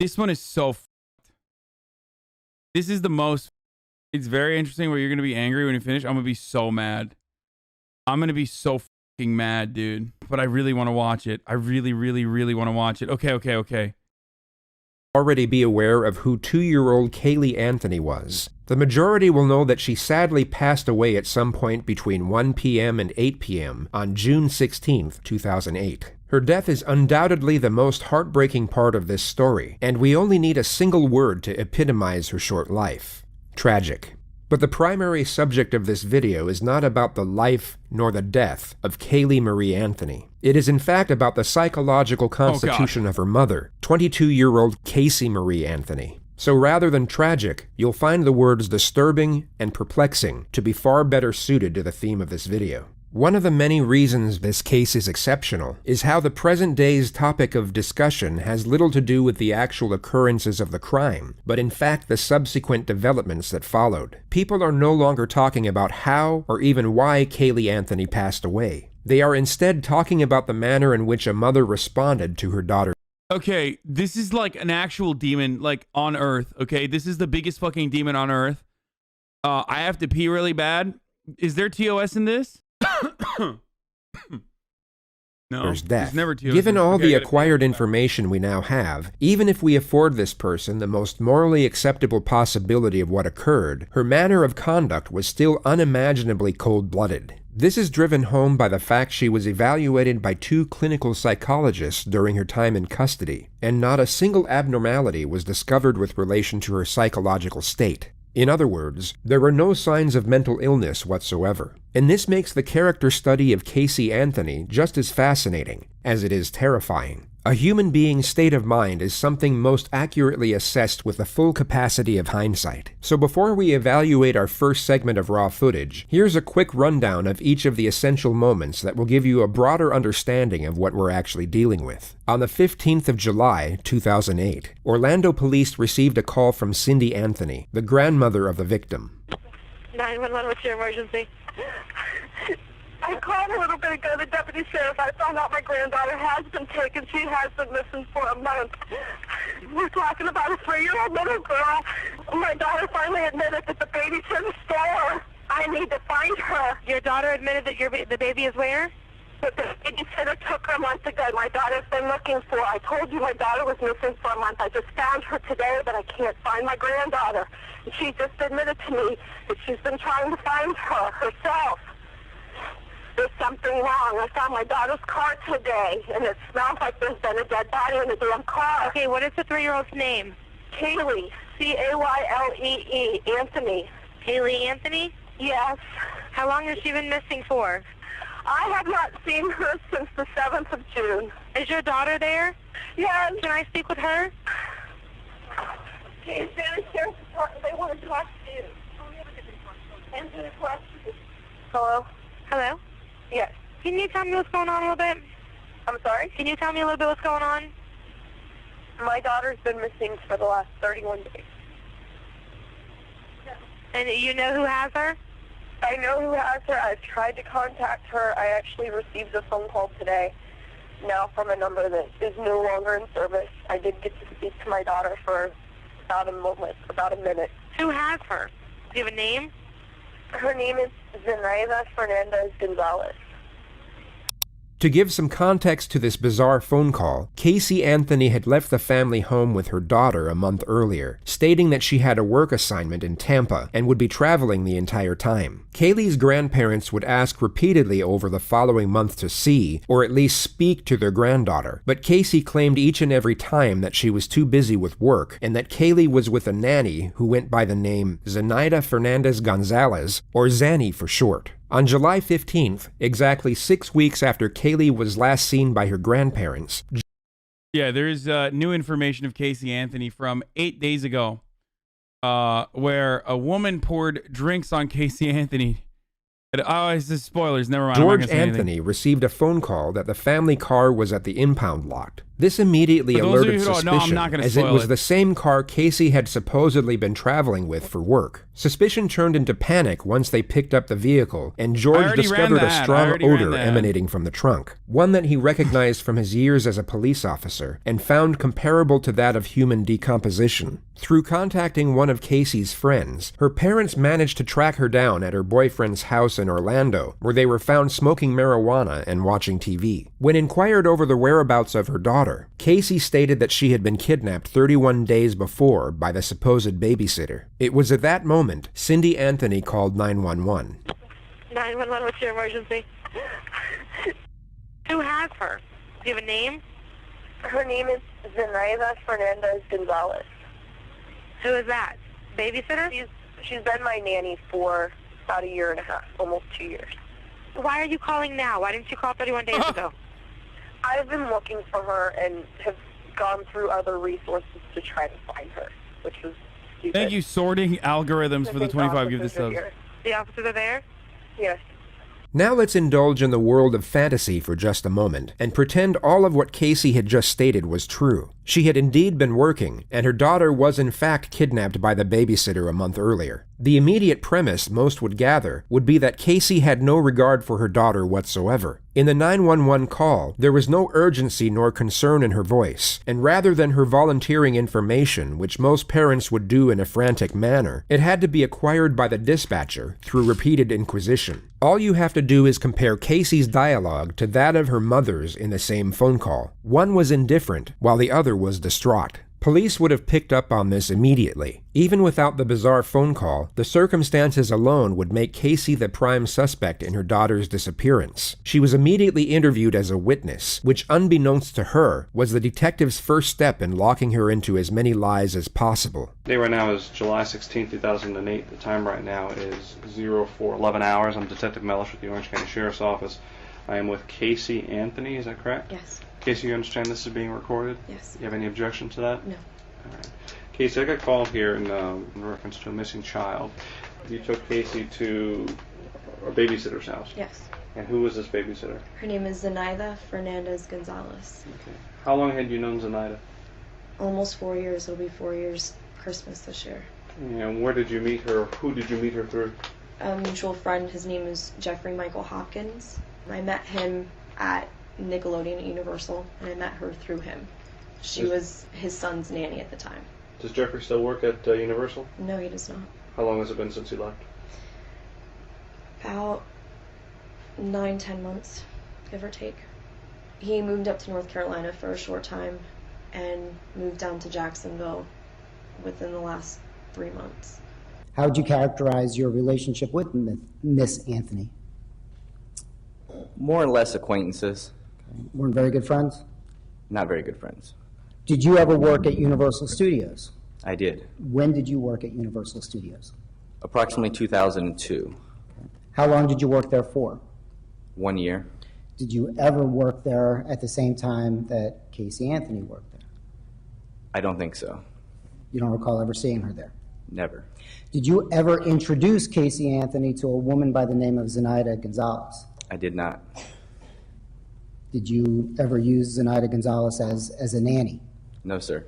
This one is so this is the most it's very interesting where you're going to be angry when you finish. I'm going to be so mad. I'm going to be so fucking mad, dude. But I really want to watch it. I really, really, really want to watch it. Okay. Already be aware of who 2-year-old Kaylee Anthony was. The majority will know that she sadly passed away at some point between 1 p.m. and 8 p.m. on June 16, 2008. Her death is undoubtedly the most heartbreaking part of this story, and we only need a single word to epitomize her short life: tragic. But the primary subject of this video is not about the life nor the death of Kaylee Marie Anthony. It is in fact about the psychological constitution of her mother, 22-year-old Casey Marie Anthony. So rather than tragic, you'll find the words disturbing and perplexing to be far better suited to the theme of this video. One of the many reasons this case is exceptional is how the present day's topic of discussion has little to do with the actual occurrences of the crime, but in fact the subsequent developments that followed. People are no longer talking about how or even why Kaylee Anthony passed away. They are instead talking about the manner in which a mother responded to her daughter. Okay, this is like an actual demon, like on Earth, okay? This is the biggest fucking demon on Earth. I have to pee really bad. Is there TOS in this? No, There's death. never TOS. Given all the acquired information we now have, even if we afford this person the most morally acceptable possibility of what occurred, her manner of conduct was still unimaginably cold-blooded. This is driven home by the fact she was evaluated by 2 clinical psychologists during her time in custody, and not a single abnormality was discovered with relation to her psychological state. In other words, there were no signs of mental illness whatsoever. And this makes the character study of Casey Anthony just as fascinating as it is terrifying. A human being's state of mind is something most accurately assessed with the full capacity of hindsight. So before we evaluate our first segment of raw footage, here's a quick rundown of each of the essential moments that will give you a broader understanding of what we're actually dealing with. On the 15th of July, 2008, Orlando police received a call from Cindy Anthony, the grandmother of the victim. 911, what's your emergency? I called a little bit ago, the deputy sheriff. I found out my granddaughter has been taken. She has been missing for a month. We're talking about a 3-year-old little girl. My daughter finally admitted that the baby's in the store. I need to find her. Your daughter admitted that the baby is where? But the babysitter took her a month ago. My daughter's been looking for her. I told you my daughter was missing for a month. I just found her today, but I can't find my granddaughter. And she just admitted to me that she's been trying to find her herself. There's something wrong. I found my daughter's car today, and it smells like there's been a dead body in the damn car. Okay, what is the 3-year-old's name? Kaylee, C-A-Y-L-E-E, Anthony. Kaylee Anthony? Yes. How long has she been missing for? I have not seen her since the 7th of June. Is your daughter there? Yes. Can I speak with her? Okay, Sheriff's Department, they want to talk to you. Answer the question. Hello? Hello? Yes. Can you tell me what's going on a little bit? I'm sorry? Can you tell me a little bit what's going on? My daughter's been missing for the last 31 days. And you know who has her? I know who has her. I've tried to contact her. I actually received a phone call today, now from a number that is no longer in service. I did get to speak to my daughter for about a minute. Who has her? Do you have a name? Her name is Zenaida Fernandez Gonzalez. To give some context to this bizarre phone call, Casey Anthony had left the family home with her daughter a month earlier, stating that she had a work assignment in Tampa and would be traveling the entire time. Kaylee's grandparents would ask repeatedly over the following month to see, or at least speak to their granddaughter, but Casey claimed each and every time that she was too busy with work and that Kaylee was with a nanny who went by the name Zenaida Fernandez Gonzalez, or Zanny for short. On July 15th, exactly 6 weeks after Kaylee was last seen by her grandparents. Yeah, there is new information of Casey Anthony from 8 days ago, where a woman poured drinks on Casey Anthony. Oh, it's just spoilers. Never mind. George Anthony received a phone call that the family car was at the impound lot. This immediately For those of you alerted who don't know, I'm suspicion, not gonna as it spoil was it. the same car Casey had supposedly been traveling with for work. Suspicion turned into panic once they picked up the vehicle, and George already ran discovered the a ad. I strong already ran odor the ad. emanating from the trunk, one that he recognized from his years as a police officer, and found comparable to that of human decomposition. Through contacting one of Casey's friends, her parents managed to track her down at her boyfriend's house in Orlando, where they were found smoking marijuana and watching TV. When inquired over the whereabouts of her daughter, Casey stated that she had been kidnapped 31 days before by the supposed babysitter. It was at that moment Cindy Anthony called 911. 911, what's your emergency? Who has her? Do you have a name? Her name is Zenaida Fernandez Gonzalez. Who is that? Babysitter? She's been my nanny for about a year and a half, almost 2 years. Why are you calling now? Why didn't you call 31 days ago? I've been looking for her and have gone through other resources to try to find her, which was stupid. Thank you, sorting algorithms for the 25 give this Officers are subs. here. The officers are there? Yes. Now let's indulge in the world of fantasy for just a moment and pretend all of what Casey had just stated was true. She had indeed been working, and her daughter was in fact kidnapped by the babysitter a month earlier. The immediate premise most would gather would be that Casey had no regard for her daughter whatsoever. In the 911 call, there was no urgency nor concern in her voice, and rather than her volunteering information, which most parents would do in a frantic manner, it had to be acquired by the dispatcher through repeated inquisition. All you have to do is compare Casey's dialogue to that of her mother's in the same phone call. One was indifferent, while the other was distraught. Police would have picked up on this immediately. Even without the bizarre phone call, the circumstances alone would make Casey the prime suspect in her daughter's disappearance. She was immediately interviewed as a witness, which unbeknownst to her, was the detective's first step in locking her into as many lies as possible. The day right now is July 16, 2008. The time right now is 04:11 hours. I'm Detective Mellish with the Orange County Sheriff's Office. I am with Casey Anthony, is that correct? Yes. Casey, you understand this is being recorded? Yes. You have any objection to that? No. All right. Casey, I got called here in reference to a missing child. You took Casey to a babysitter's house. Yes. And who was this babysitter? Her name is Zenaida Fernandez Gonzalez. Okay. How long had you known Zenaida? Almost 4 years. It'll be 4 years Christmas this year. And where did you meet her? Who did you meet her through? A mutual friend, his name is Jeffrey Michael Hopkins. I met him at Nickelodeon at Universal, and I met her through him. She was his son's nanny at the time. Does Jeffrey still work at Universal? No, he does not. How long has it been since he left? About 9-10 months, give or take. He moved up to North Carolina for a short time and moved down to Jacksonville within the last 3 months. How would you characterize your relationship with Miss Anthony? More or less acquaintances, Weren't very good friends? not very good friends. Did you ever work at Universal Studios? I did. When did you work at Universal Studios? Approximately 2002. How long did you work there for? 1 year. Did you ever work there at the same time that Casey Anthony worked there? I don't think so. You don't recall ever seeing her there? Never. Did you ever introduce Casey Anthony to a woman by the name of Zenaida Gonzalez? I did not. Did you ever use Zenaida Gonzalez as a nanny? No, sir.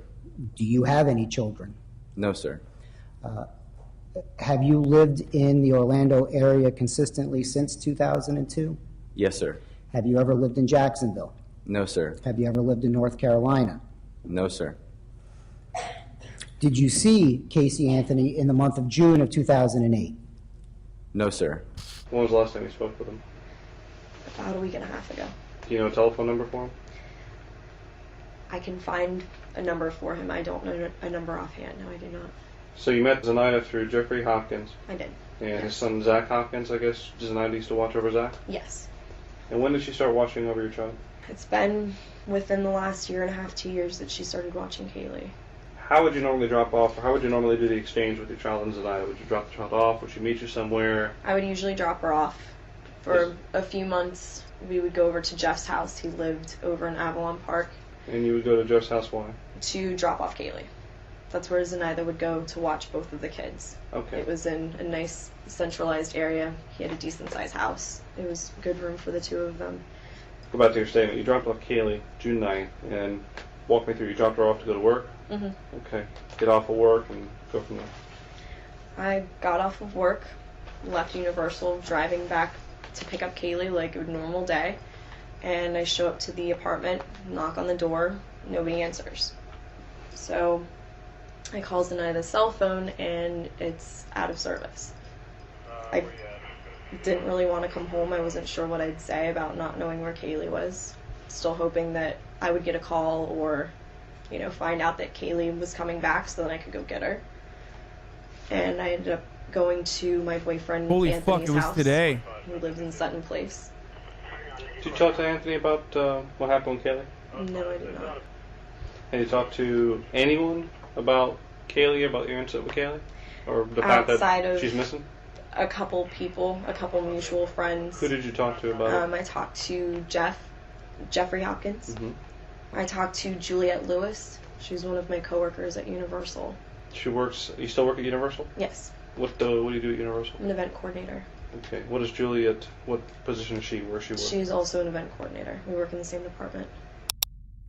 Do you have any children? No, sir. Have you lived in the Orlando area consistently since 2002? Yes, sir. Have you ever lived in Jacksonville? No, sir. Have you ever lived in North Carolina? No, sir. Did you see Casey Anthony in the month of June of 2008? No, sir. When was the last time you spoke with him? About a week and a half ago. Do you know a telephone number for him? I can find a number for him. I don't know a number offhand. No, I do not. So you met Zenaida through Jeffrey Hopkins, I did. and his Yes. son Zach Hopkins, I guess. Zenaida used to watch over Zach? Yes. And when did she start watching over your child? It's been within the last year and a half, 2 years that she started watching Kaylee. How would you normally drop off, or how would you normally do the exchange with your child and Zenaida? Would you drop the child off? Would she meet you somewhere? I would usually drop her off. For a few months, we would go over to Jeff's house. He lived over in Avalon Park And you would go to Jeff's house, why? to drop off Kaylee. That's where Zenaida would go to watch both of the kids. Okay. It was in a nice centralized area. He had a decent sized house. It was good room for the two of them. go back to your statement. You dropped off Kaylee June 9th, and walk me through. You dropped her off to go to work? Mm-hmm. Okay. Get off of work and go from there. I got off of work, left Universal, driving back to pick up Kaylee like a normal day, and I show up to the apartment, knock on the door, nobody answers. So I call Zenaida's cell phone, and it's out of service. I didn't really want to come home. I wasn't sure what I'd say about not knowing where Kaylee was. Still hoping that I would get a call or, you know, find out that Kaylee was coming back so then I could go get her. And I ended up going to my boyfriend Anthony's house, today. who lives in Sutton Place. Did you talk to Anthony about what happened with Kaylee? No, I did not. Have you talked to anyone about Kaylee, about your incident with Kaylee? Or the fact that she's missing? A couple people, a couple mutual friends. Who did you talk to about it? I talked to Jeffrey Hopkins. Mm-hmm. I talked to Juliette Lewis. She's one of my coworkers at Universal. She works. You still work at Universal? Yes. What do you do at Universal? I'm an event coordinator. Okay. What is Juliet? What position is she? Where she works? She's also an event coordinator. We work in the same department.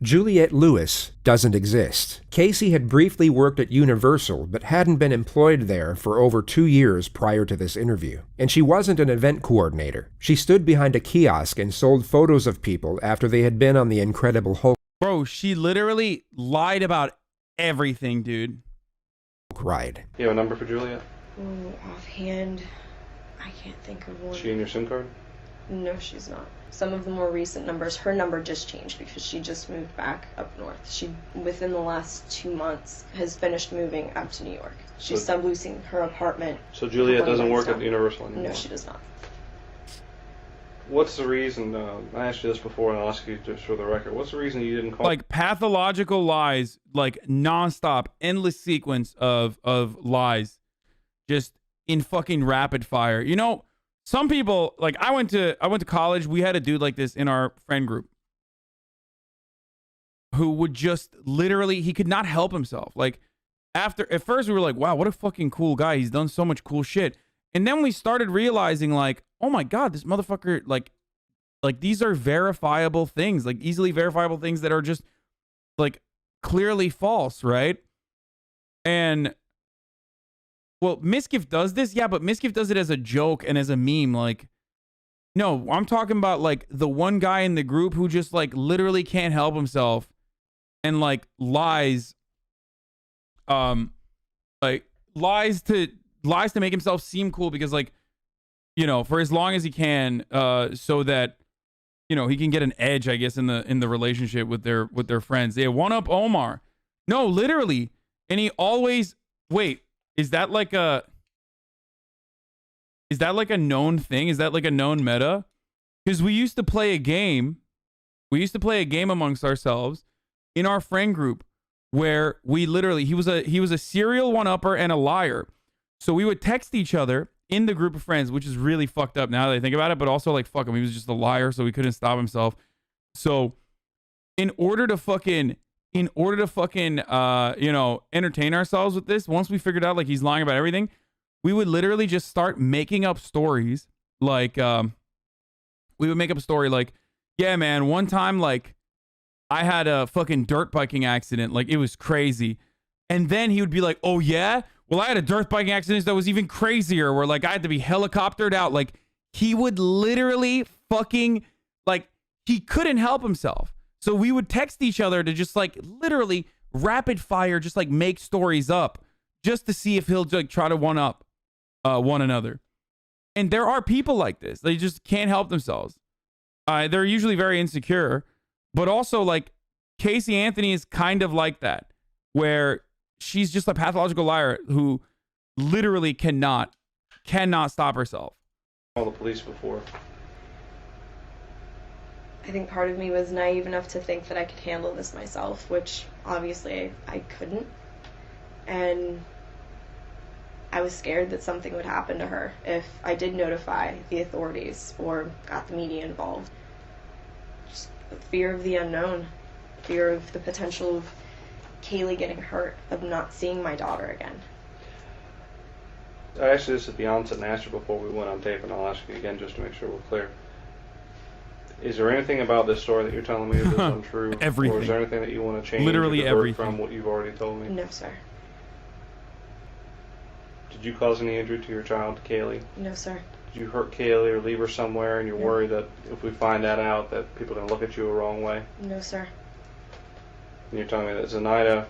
Juliette Lewis doesn't exist. Casey had briefly worked at Universal, but hadn't been employed there for over 2 years prior to this interview. And she wasn't an event coordinator. She stood behind a kiosk and sold photos of people after they had been on the Incredible Hulk Bro, she literally lied about everything, dude. ride. You have a number for Juliet? Offhand, I can't think of one. Is she in your SIM card? No, she's not. Some of the more recent numbers, her number just changed because she just moved back up north. She, within the last 2 months, has finished moving up to New York. She's subleasing her apartment. So Juliet doesn't work at Universal anymore? No, she does not. What's the reason, I asked you this before and I'll ask you just for the record, what's the reason you didn't call... Like pathological lies, like nonstop, endless sequence of lies, just in fucking rapid fire. You know, some people, like I went to college, we had a dude like this in our friend group who would just literally, he could not help himself. Like at first we were like, wow, what a fucking cool guy. He's done so much cool shit. And then we started realizing like, oh my God, this motherfucker, like these are verifiable things, like easily verifiable things that are just like clearly false, right? And well, Misgift does this, yeah, but Misgift does it as a joke and as a meme. Like, no, I'm talking about like the one guy in the group who just like literally can't help himself and like lies, like lies to make himself seem cool because like, you know, for as long as he can, so that, you know, he can get an edge, I guess, in the relationship with their friends. They one up Omar. No, literally. And he always, wait, is that like a known thing? Is that like a known meta? Because we used to play a game. We used to play a game amongst ourselves in our friend group where we literally, he was a serial one-upper and a liar. So we would text each other in the group of friends, which is really fucked up now that I think about it, but also like, fuck him. He was just a liar, so he couldn't stop himself. So in order to fucking, you know, entertain ourselves with this, once we figured out like he's lying about everything, we would literally just start making up stories. Like, we would make up a story like, yeah, man, one time, like, I had a fucking dirt biking accident. Like, it was crazy. And then he would be like, oh yeah? Well, I had a dirt biking accident that was even crazier where like I had to be helicoptered out. Like he would literally fucking like he couldn't help himself. So we would text each other to just like literally rapid fire, just like make stories up just to see if he'll like try to one up one another. And there are people like this. They just can't help themselves. They're usually very insecure, but also like Casey Anthony is kind of like that where she's just a pathological liar who literally cannot stop herself. Call the police before. I think part of me was naive enough to think that I could handle this myself, which obviously I couldn't. And I was scared that something would happen to her if I did notify the authorities or got the media involved. Just the fear of the unknown, fear of the potential of Kaylee getting hurt, of not seeing my daughter again. I asked you this at the onset and asked you before we went on tape, and I'll ask you again just to make sure we're clear. Is there anything about this story that you're telling me that's untrue? Everything. Or is there anything that you want to change Literally or divert everything. from what you've already told me? No, sir. Did you cause any injury to your child, Kaylee? No, sir. Did you hurt Kaylee or leave her somewhere and you're worried that if we find that out that people are going to look at you a wrong way? No, sir. And you're telling me that Zenaida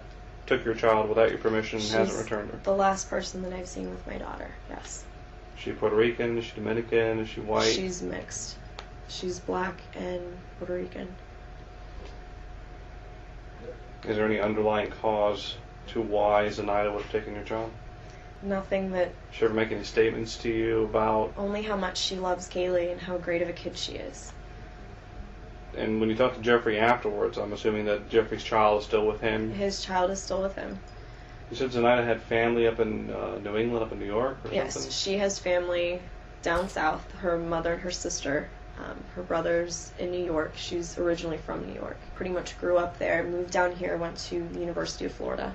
took your child without your permission and hasn't returned her? The last person that I've seen with my daughter, yes. Is she Puerto Rican? Is she Dominican? Is she white? She's mixed. She's black and Puerto Rican. Is there any underlying cause to why Zenaida would have taken your child? Nothing that... Did she ever make any statements to you about... Only how much she loves Kaylee and how great of a kid she is. And when you talked to Jeffrey afterwards, I'm assuming that Jeffrey's child is still with him? His child is still with him. You said Zenaida had family up in New England, up in New York or Yes, something? she has family down south. Her mother and her sister. Her brother's in New York. She's originally from New York. Pretty much grew up there, moved down here, went to the University of Florida.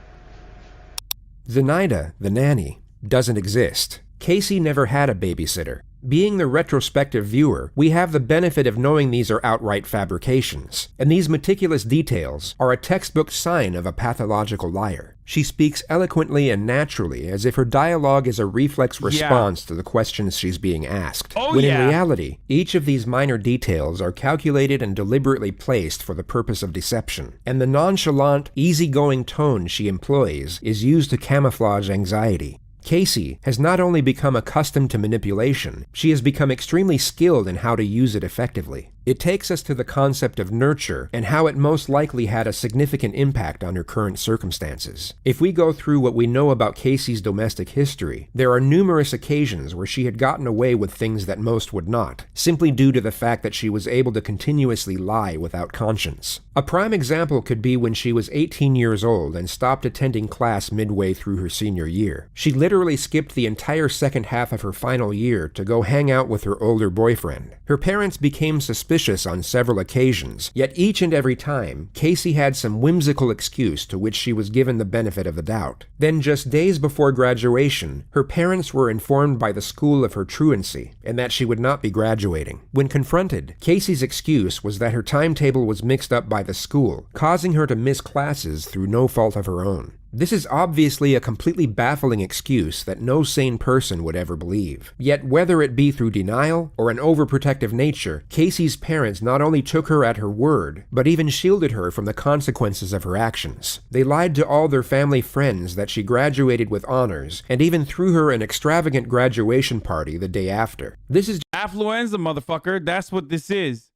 Zenaida, the nanny, doesn't exist. Casey never had a babysitter. Being the retrospective viewer, we have the benefit of knowing these are outright fabrications, and these meticulous details are a textbook sign of a pathological liar. She speaks eloquently and naturally as if her dialogue is a reflex response to the questions she's being asked, when in reality, each of these minor details are calculated and deliberately placed for the purpose of deception, and the nonchalant, easygoing tone she employs is used to camouflage anxiety. Casey has not only become accustomed to manipulation, she has become extremely skilled in how to use it effectively. It takes us to the concept of nurture and how it most likely had a significant impact on her current circumstances. If we go through what we know about Casey's domestic history, there are numerous occasions where she had gotten away with things that most would not, simply due to the fact that she was able to continuously lie without conscience. A prime example could be when she was 18 years old and stopped attending class midway through her senior year. She literally skipped the entire second half of her final year to go hang out with her older boyfriend. Her parents became suspicious on several occasions, yet each and every time, Casey had some whimsical excuse to which she was given the benefit of the doubt. Then just days before graduation, her parents were informed by the school of her truancy, and that she would not be graduating. When confronted, Casey's excuse was that her timetable was mixed up by the school, causing her to miss classes through no fault of her own. This is obviously a completely baffling excuse that no sane person would ever believe. Yet whether it be through denial or an overprotective nature, Casey's parents not only took her at her word, but even shielded her from the consequences of her actions. They lied to all their family friends that she graduated with honors, and even threw her an extravagant graduation party the day after. This is affluenza, motherfucker. That's what this is.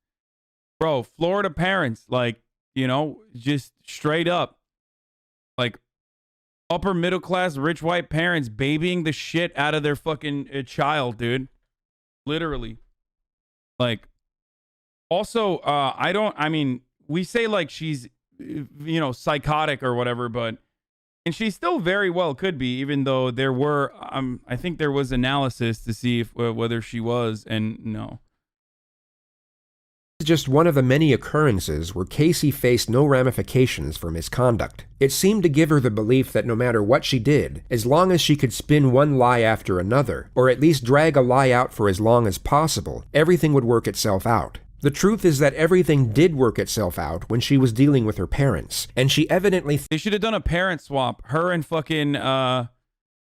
Bro, Florida parents, like, you know, just straight up, like, upper middle class rich white parents babying the shit out of their fucking child, dude. Literally. Like, also, I mean, we say like she's, you know, psychotic or whatever, but, and she still very well could be, even though there were, I think there was analysis to see if, whether she was, and no. Just one of the many occurrences where Casey faced no ramifications for misconduct. It seemed to give her the belief that no matter what she did, as long as she could spin one lie after another, or at least drag a lie out for as long as possible, everything would work itself out. The truth is that everything did work itself out when she was dealing with her parents, and she evidently... They should have done a parent swap. Her and fucking,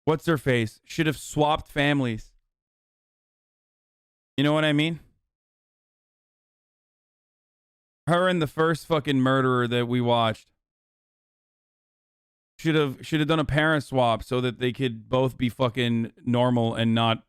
what's her face? Should have swapped families. You know what I mean? Her and the first fucking murderer that we watched should have done a parent swap so that they could both be fucking normal and not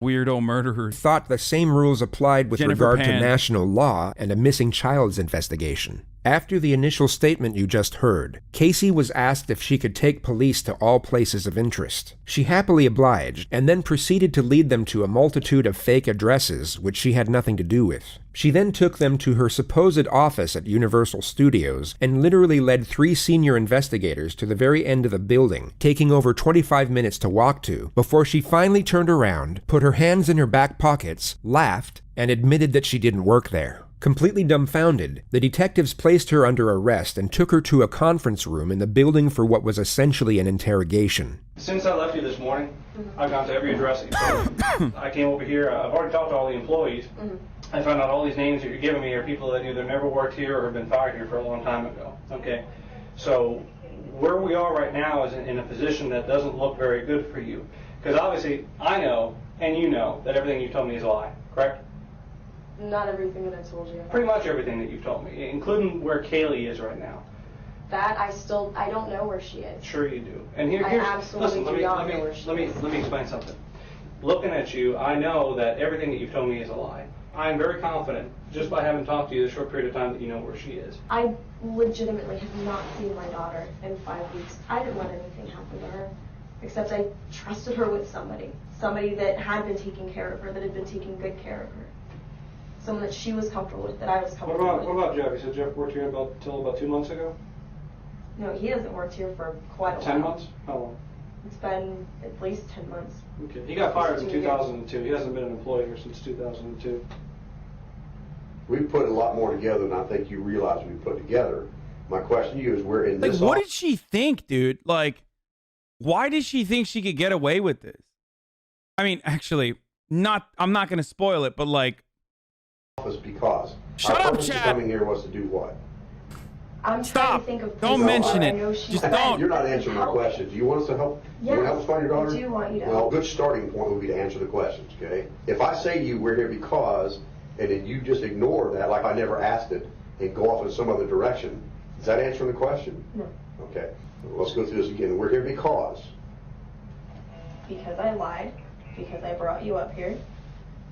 weirdo murderers. Thought the same rules applied with Jennifer regard Pan. to national law and a missing child's investigation. After the initial statement you just heard, Casey was asked if she could take police to all places of interest. She happily obliged, and then proceeded to lead them to a multitude of fake addresses which she had nothing to do with. She then took them to her supposed office at Universal Studios and literally led 3 senior investigators to the very end of the building, taking over 25 minutes to walk to, before she finally turned around, put her hands in her back pockets, laughed, and admitted that she didn't work there. Completely dumbfounded, the detectives placed her under arrest and took her to a conference room in the building for what was essentially an interrogation. Since I left you this morning, I've gone to every address that you told me. I came over here. I've already talked to all the employees. I found out all these names that you're giving me are people that either never worked here or have been fired here for a long time ago. Okay, so where we are right now is in a position that doesn't look very good for you. Because obviously I know, and you know, that everything you've told me is a lie, correct? Not everything that I told you. Pretty much everything that you've told me, including where Kaylee is right now. That I don't know where she is. Sure you do. And here's, absolutely listen, do not know where she is. let me explain something. Looking at you, I know that everything that you've told me is a lie. I am very confident, just by having talked to you this short period of time, that you know where she is. I legitimately have not seen my daughter in 5 weeks. I didn't let anything happen to her, except I trusted her with somebody that had been taking care of her, that had been taking good care of her. Someone that she was comfortable with, that I was comfortable with. What about Jeff? You said Jeff worked here until about 2 months ago? No, he hasn't worked here for quite a while. 10 months? How long? It's been at least 10 months. Okay. He got fired in 2 years. 2002. He hasn't been an employee here since 2002. We put a lot more together than I think you realize we put together. My question to you is, we're in Like, this. what did she think, dude? Like, why did she think she could get away with this? I mean, actually, I'm not going to spoil it, but like. Office because. Shut our up, purpose of Chad. coming here was to do what? I'm trying Stop. to think of Don't places mention where I it. know she Just went. don't. You're not answering my Help. question. Do you want us to help? Yes, You want to help us find your daughter? I do want you to Well, a help. good starting point would be to answer the questions, okay? If I say to you, we're here because, and then you just ignore that like I never asked it and go off in some other direction, is that answering the question? No, Okay. Let's go through this again. We're here because. because I lied, because I brought you up here,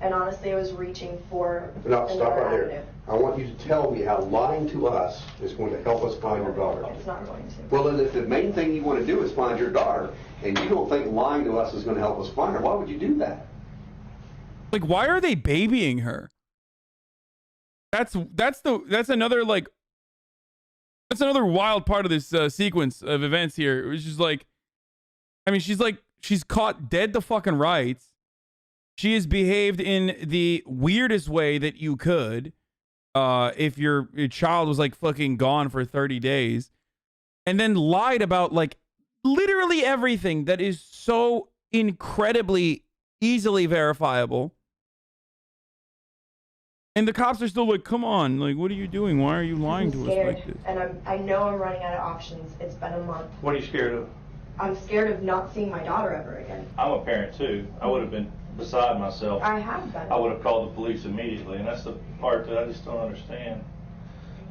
and honestly I was reaching for No, stop another right there. avenue. I want you to tell me how lying to us is going to help us find your daughter. It's not going to. Well, then if the main thing you want to do is find your daughter, and you don't think lying to us is going to help us find her, why would you do that? Like, why are they babying her? That's another like. That's another wild part of this sequence of events here. It was just like, I mean, she's caught dead to fucking rights. She has behaved in the weirdest way that you could. If your child was like fucking gone for 30 days, and then lied about like literally everything that is so incredibly easily verifiable. And the cops are still like, come on, like, what are you doing? Why are you lying I'm to scared, us like this? and I know I'm running out of options. It's been a month. What are you scared of? I'm scared of not seeing my daughter ever again. I'm a parent too. I would have been beside myself. I have been. I would have called the police immediately, and that's the part that I just don't understand.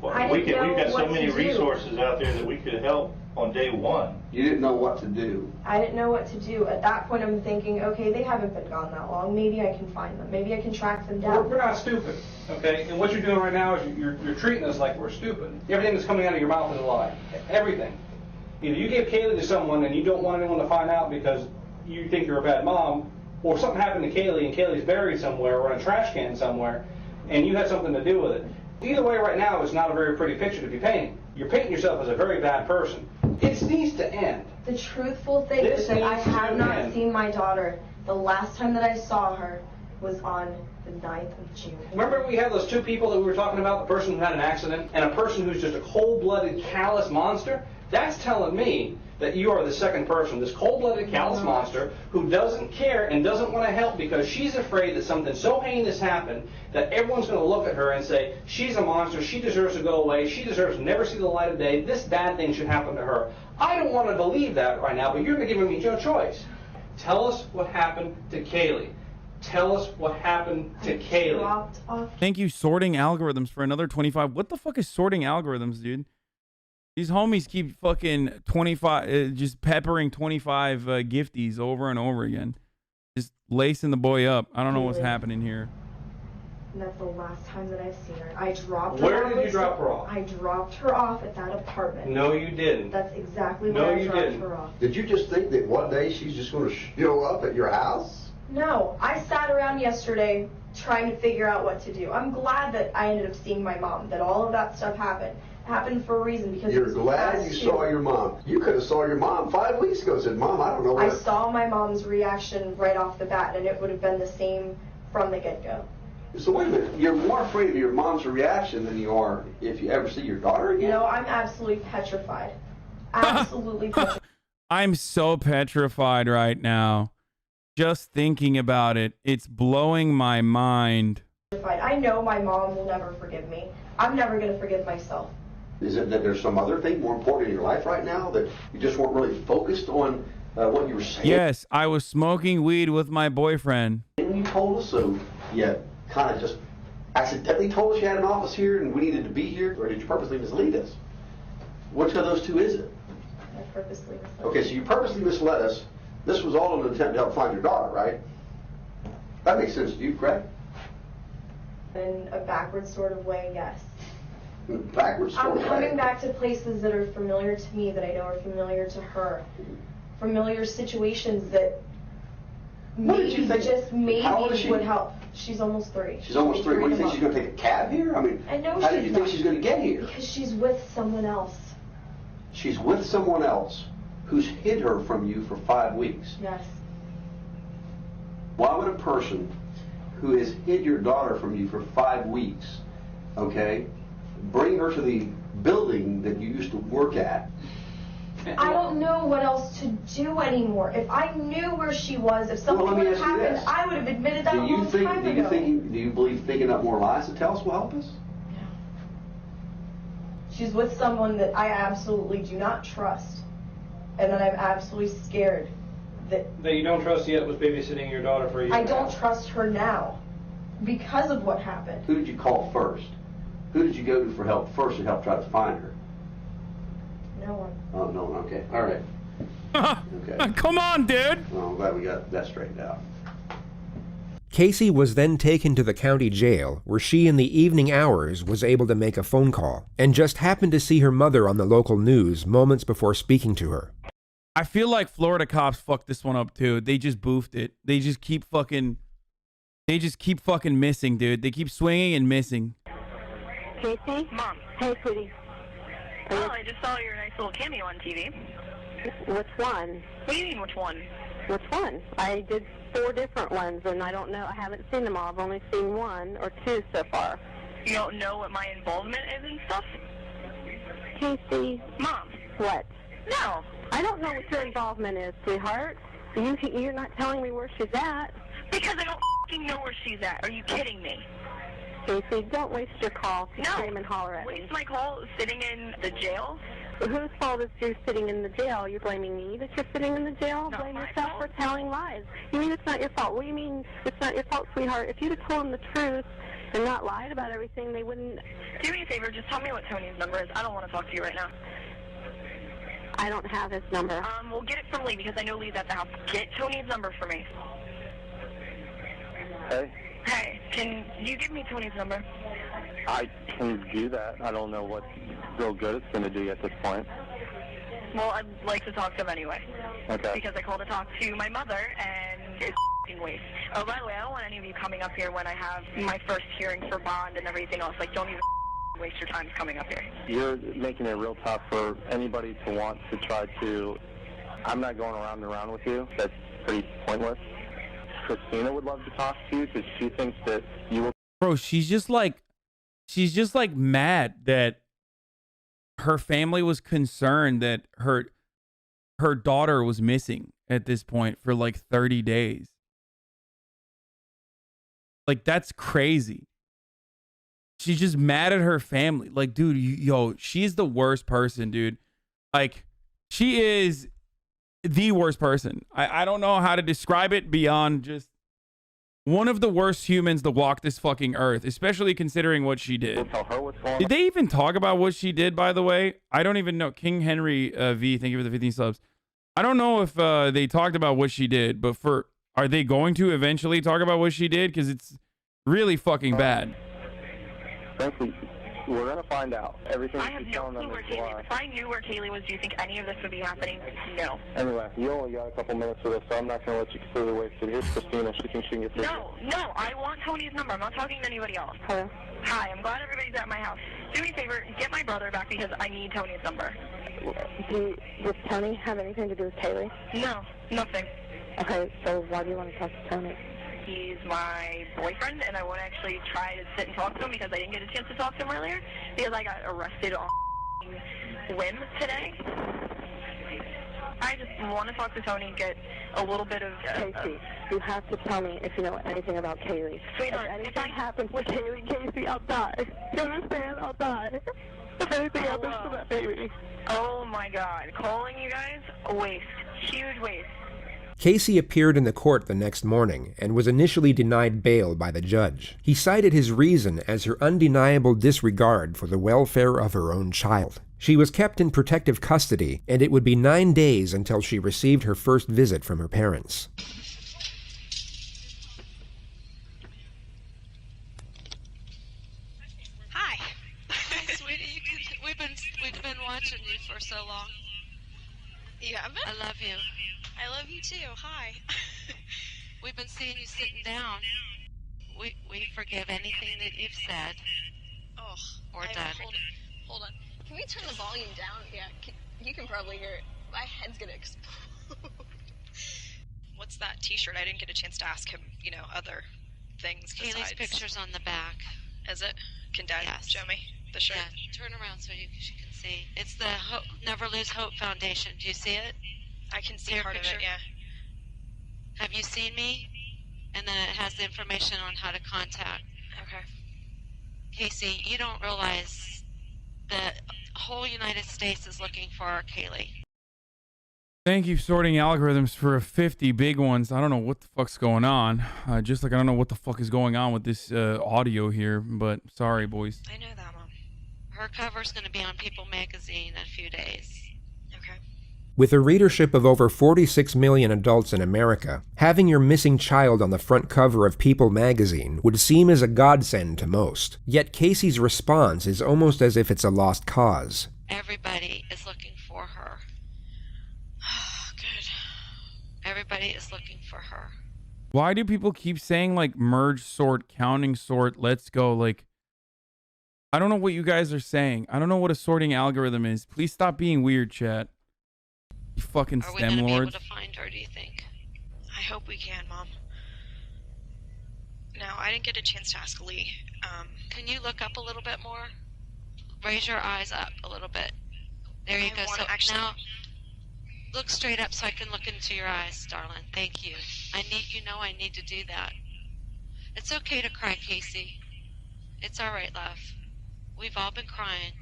Well, I didn't know we've got so what many to do. resources out there that we could help on day one. You didn't know what to do. I didn't know what to do. At that point, I'm thinking, okay, they haven't been gone that long. Maybe I can find them. Maybe I can track them down. We're not stupid, okay? And what you're doing right now is you're treating us like we're stupid. Everything that's coming out of your mouth is a lie. Everything. Either you gave Kaylee to someone and you don't want anyone to find out because you think you're a bad mom, or something happened to Kaylee and Kaylee's buried somewhere or in a trash can somewhere, and you had something to do with it. Either way, right now, it's not a very pretty picture to be painting. You're painting yourself as a very bad person. It needs to end. The truthful thing This is that I needs to have not end. seen my daughter. The last time that I saw her was on the 9th of June. Remember we had those two people that we were talking about, the person who had an accident and a person who's just a cold-blooded, callous monster? That's telling me that you are the second person, this cold-blooded, callous monster who doesn't care and doesn't want to help because she's afraid that something so heinous happened that everyone's going to look at her and say, she's a monster, she deserves to go away, she deserves to never see the light of day, this bad thing should happen to her. I don't want to believe that right now, but you're giving me no choice. Tell us what happened to Kaylee. Tell us what happened to Kaylee. Dropped off. Thank you, sorting algorithms, for another 25. What the fuck is sorting algorithms, dude? These homies keep fucking 25, just peppering 25 gifties over and over again. Just lacing the boy up. I don't know what's happening here. And that's the last time that I've seen her. I dropped her Where off. did you drop her off? I dropped her off at that apartment. No, you didn't. That's exactly No, where I you dropped didn't. her off. Did you just think that one day she's just going to show up at your house? No, I sat around yesterday trying to figure out what to do. I'm glad that I ended up seeing my mom, that all of that stuff happened. It happened for a reason because You're it was glad past you due. saw your mom. You could have saw your mom 5 weeks ago and said, Mom, I don't know I where. saw my mom's reaction right off the bat, and it would have been the same from the get-go. So wait a minute. You're more afraid of your mom's reaction than you are if you ever see your daughter again? No, I'm absolutely petrified. Absolutely petrified. I'm so petrified right now. Just thinking about it, it's blowing my mind. I know my mom will never forgive me. I'm never going to forgive myself. Is it that there's some other thing more important in your life right now that you just weren't really focused on what you were saying? Yes, I was smoking weed with my boyfriend. And you told us, so you kind of just accidentally told us you had an office here and we needed to be here, or did you purposely mislead us? Which of those two is it? I purposely misled. Okay, so you purposely misled us. This was all an attempt to help find your daughter, right? That makes sense to you, correct? In a backwards sort of way, yes. In a backwards sort I'm of way. coming back to places that are familiar to me, that I know are familiar to her. Familiar situations that maybe just maybe would help. She's almost 3. She's almost 3. What, do you think she's going to take a cab here? I mean, I know how do you think she's going to get here? Because she's with someone else. She's with someone else who's hid her from you for 5 weeks. Yes. Why would a person who has hid your daughter from you for 5 weeks, okay, bring her to the building that you used to work at? I don't know what else to do anymore. If I knew where she was, if something would have happened, I would have admitted that a long time ago. Do you believe thinking up more lies to tell us will help us? No. She's with someone that I absolutely do not trust, and that I'm absolutely scared that you don't trust yet was babysitting your daughter for a year. I don't trust her now because of what happened. Who did you call first? Who did you go to for help first to help try to find her? No one. Oh, no one. Okay. All right. Okay. Come on, dude. Well, I'm glad we got that straightened out. Casey was then taken to the county jail, where she in the evening hours was able to make a phone call, and just happened to see her mother on the local news moments before speaking to her. I feel like Florida cops fucked this one up too. They just boofed it. They just keep fucking missing, dude. They keep swinging and missing. Casey? Mom. Hey, sweetie. Oh, I just saw your nice little cameo on TV. Which one? What do you mean, which one? Which one? I did 4 different ones, and I don't know. I haven't seen them all. I've only seen 1 or 2 so far. You don't know what my involvement is and stuff? Casey. Mom. What? No. I don't know what your involvement is, sweetheart. You're not telling me where she's at. Because I don't f***ing know where she's at. Are you kidding me? Casey, don't waste your call to No. scream and holler at me. Waste my call sitting in the jail? Whose fault is you sitting in the jail? You're blaming me that you're sitting in the jail? Not Blame my yourself fault. for telling lies. You mean it's not your fault? What do you mean it's not your fault, sweetheart? If you'd have told them the truth and not lied about everything, they wouldn't... Do me a favor, just tell me what Tony's number is. I don't want to talk to you right now. I don't have his number. We'll get it from Lee because I know Lee's at the house. Get Tony's number for me. Hey, Hey, can you give me Tony's number? I can do that. I don't know what real good it's going to do at this point. Well, I'd like to talk to him anyway. Okay. Because I called to talk to my mother, and it's f***ing waste. Oh, by the way, I don't want any of you coming up here when I have my first hearing for bond and everything else. Like, don't even waste your time coming up here. You're making it real tough for anybody to want to try to... I'm not going around and around with you. That's pretty pointless. Christina would love to talk to you because she thinks that you will... Bro, she's just like mad that her family was concerned that her daughter was missing at this point for like 30 days. Like, that's crazy. She's just mad at her family. Like, dude, yo, she's the worst person, dude. Like, she is the worst person. I don't know how to describe it beyond just one of the worst humans to walk this fucking earth, especially considering what she did. We'll tell her what's going on. Did they even talk about what she did, by the way? I don't even know. King Henry V, thank you for the 15 subs. I don't know if they talked about what she did, but are they going to eventually talk about what she did? Because it's really fucking bad. Frankly, we're going to find out. Everything I have she's no telling them clue where is Kaylee lie. is. If I knew where Kaylee was, do you think any of this would be happening? No. Anyway, you only got a couple minutes for this, so I'm not going to let you completely waste it. Here's Christina. She thinks she can get through. No, I want Tony's number. I'm not talking to anybody else. Hello? Hi, I'm glad everybody's at my house. Do me a favor, get my brother back because I need Tony's number. Does Tony have anything to do with Kaylee? No, nothing. Okay, so why do you want to talk to Tony? He's my boyfriend, and I want to actually try to sit and talk to him because I didn't get a chance to talk to him earlier because I got arrested on whim today. I just want to talk to Tony and get a little bit of... Casey, you have to tell me if you know anything about Kaylee. Sweetheart, if anything happens with Kaylee, Casey, I'll die. You understand? I'll die. If anything happens to that baby. Oh my God. Calling you guys? A waste. Huge waste. Casey appeared in the court the next morning and was initially denied bail by the judge. He cited his reason as her undeniable disregard for the welfare of her own child. She was kept in protective custody, and it would be 9 days until she received her first visit from her parents. Hi. Hi, sweetie. We've been watching you for so long. You haven't? I love you. I love you too. Hi. We've been seeing you sitting down. We forgive anything that you've said. Oh, or done. Hold on. Can we turn the volume down? Yeah, you can probably hear it. My head's gonna explode. What's that T-shirt? I didn't get a chance to ask him, other things besides. Kaylee's picture's on the back. Is it? Can Dad show me the shirt? Yeah, turn around so she can see. It's the Never Lose Hope Foundation. Do you see it? I can see part of it, yeah. Have you seen me? And then it has the information on how to contact. Okay. Casey, you don't realize the whole United States is looking for our Kaylee. Thank you, sorting algorithms, for 50 big ones. I don't know what the fuck's going on. Just like I don't know what the fuck is going on with this audio here, but sorry, boys. I know that, Mom. Her cover's going to be on People magazine in a few days. Okay. With a readership of over 46 million adults in America, having your missing child on the front cover of People magazine would seem as a godsend to most. Yet Casey's response is almost as if it's a lost cause. Everybody is looking for her. Good. Everybody is looking for her. Why do people keep saying, like, merge sort, counting sort, let's go? Like, I don't know what you guys are saying. I don't know what a sorting algorithm is. Please stop being weird, chat. You fucking STEM lords. Are we going to be able to find her, do you think? I hope we can, Mom. Now, I didn't get a chance to ask Lee. Can you look up a little bit more? Raise your eyes up a little bit. There you go. So now, look straight up so I can look into your eyes, darling. Thank you. I need to do that. It's okay to cry, Casey. It's all right, love. We've all been crying.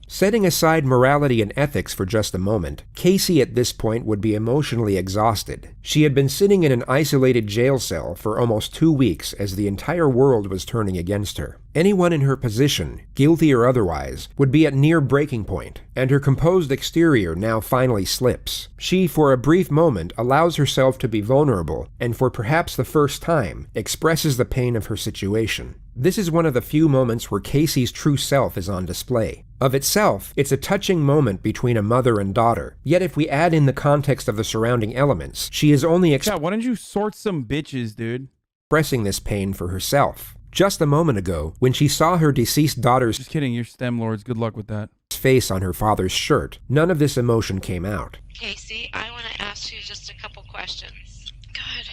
Setting aside morality and ethics for just a moment, Casey at this point would be emotionally exhausted. She had been sitting in an isolated jail cell for almost 2 weeks as the entire world was turning against her. Anyone in her position, guilty or otherwise, would be at near breaking point, and her composed exterior now finally slips. She, for a brief moment, allows herself to be vulnerable, and for perhaps the first time, expresses the pain of her situation. This is one of the few moments where Casey's true self is on display. Of itself, it's a touching moment between a mother and daughter. Yet if we add in the context of the surrounding elements, she is only why don't you sort some bitches, dude? Expressing this pain for herself. Just a moment ago, when she saw her deceased daughter's... Just kidding, you're STEM lords. Good luck with that. ...face on her father's shirt, none of this emotion came out. Casey, I want to ask you just a couple questions. Good.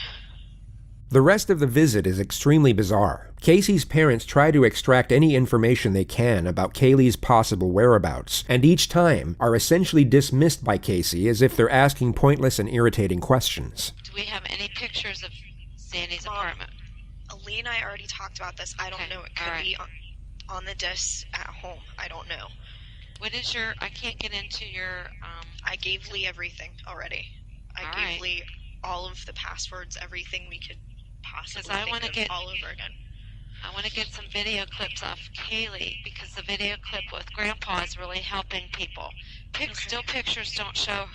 The rest of the visit is extremely bizarre. Casey's parents try to extract any information they can about Kaylee's possible whereabouts, and each time are essentially dismissed by Casey as if they're asking pointless and irritating questions. Do we have any pictures of Sandy's apartment? Lee and I already talked about this. I don't know. It could be on the disc at home. I don't know. What is your... I can't get into your... I gave Lee everything already. I gave Lee all of the passwords, everything we could possibly think of all over again. I want to get some video clips off Kaylee because the video clip with Grandpa is really helping people. Still pictures don't show.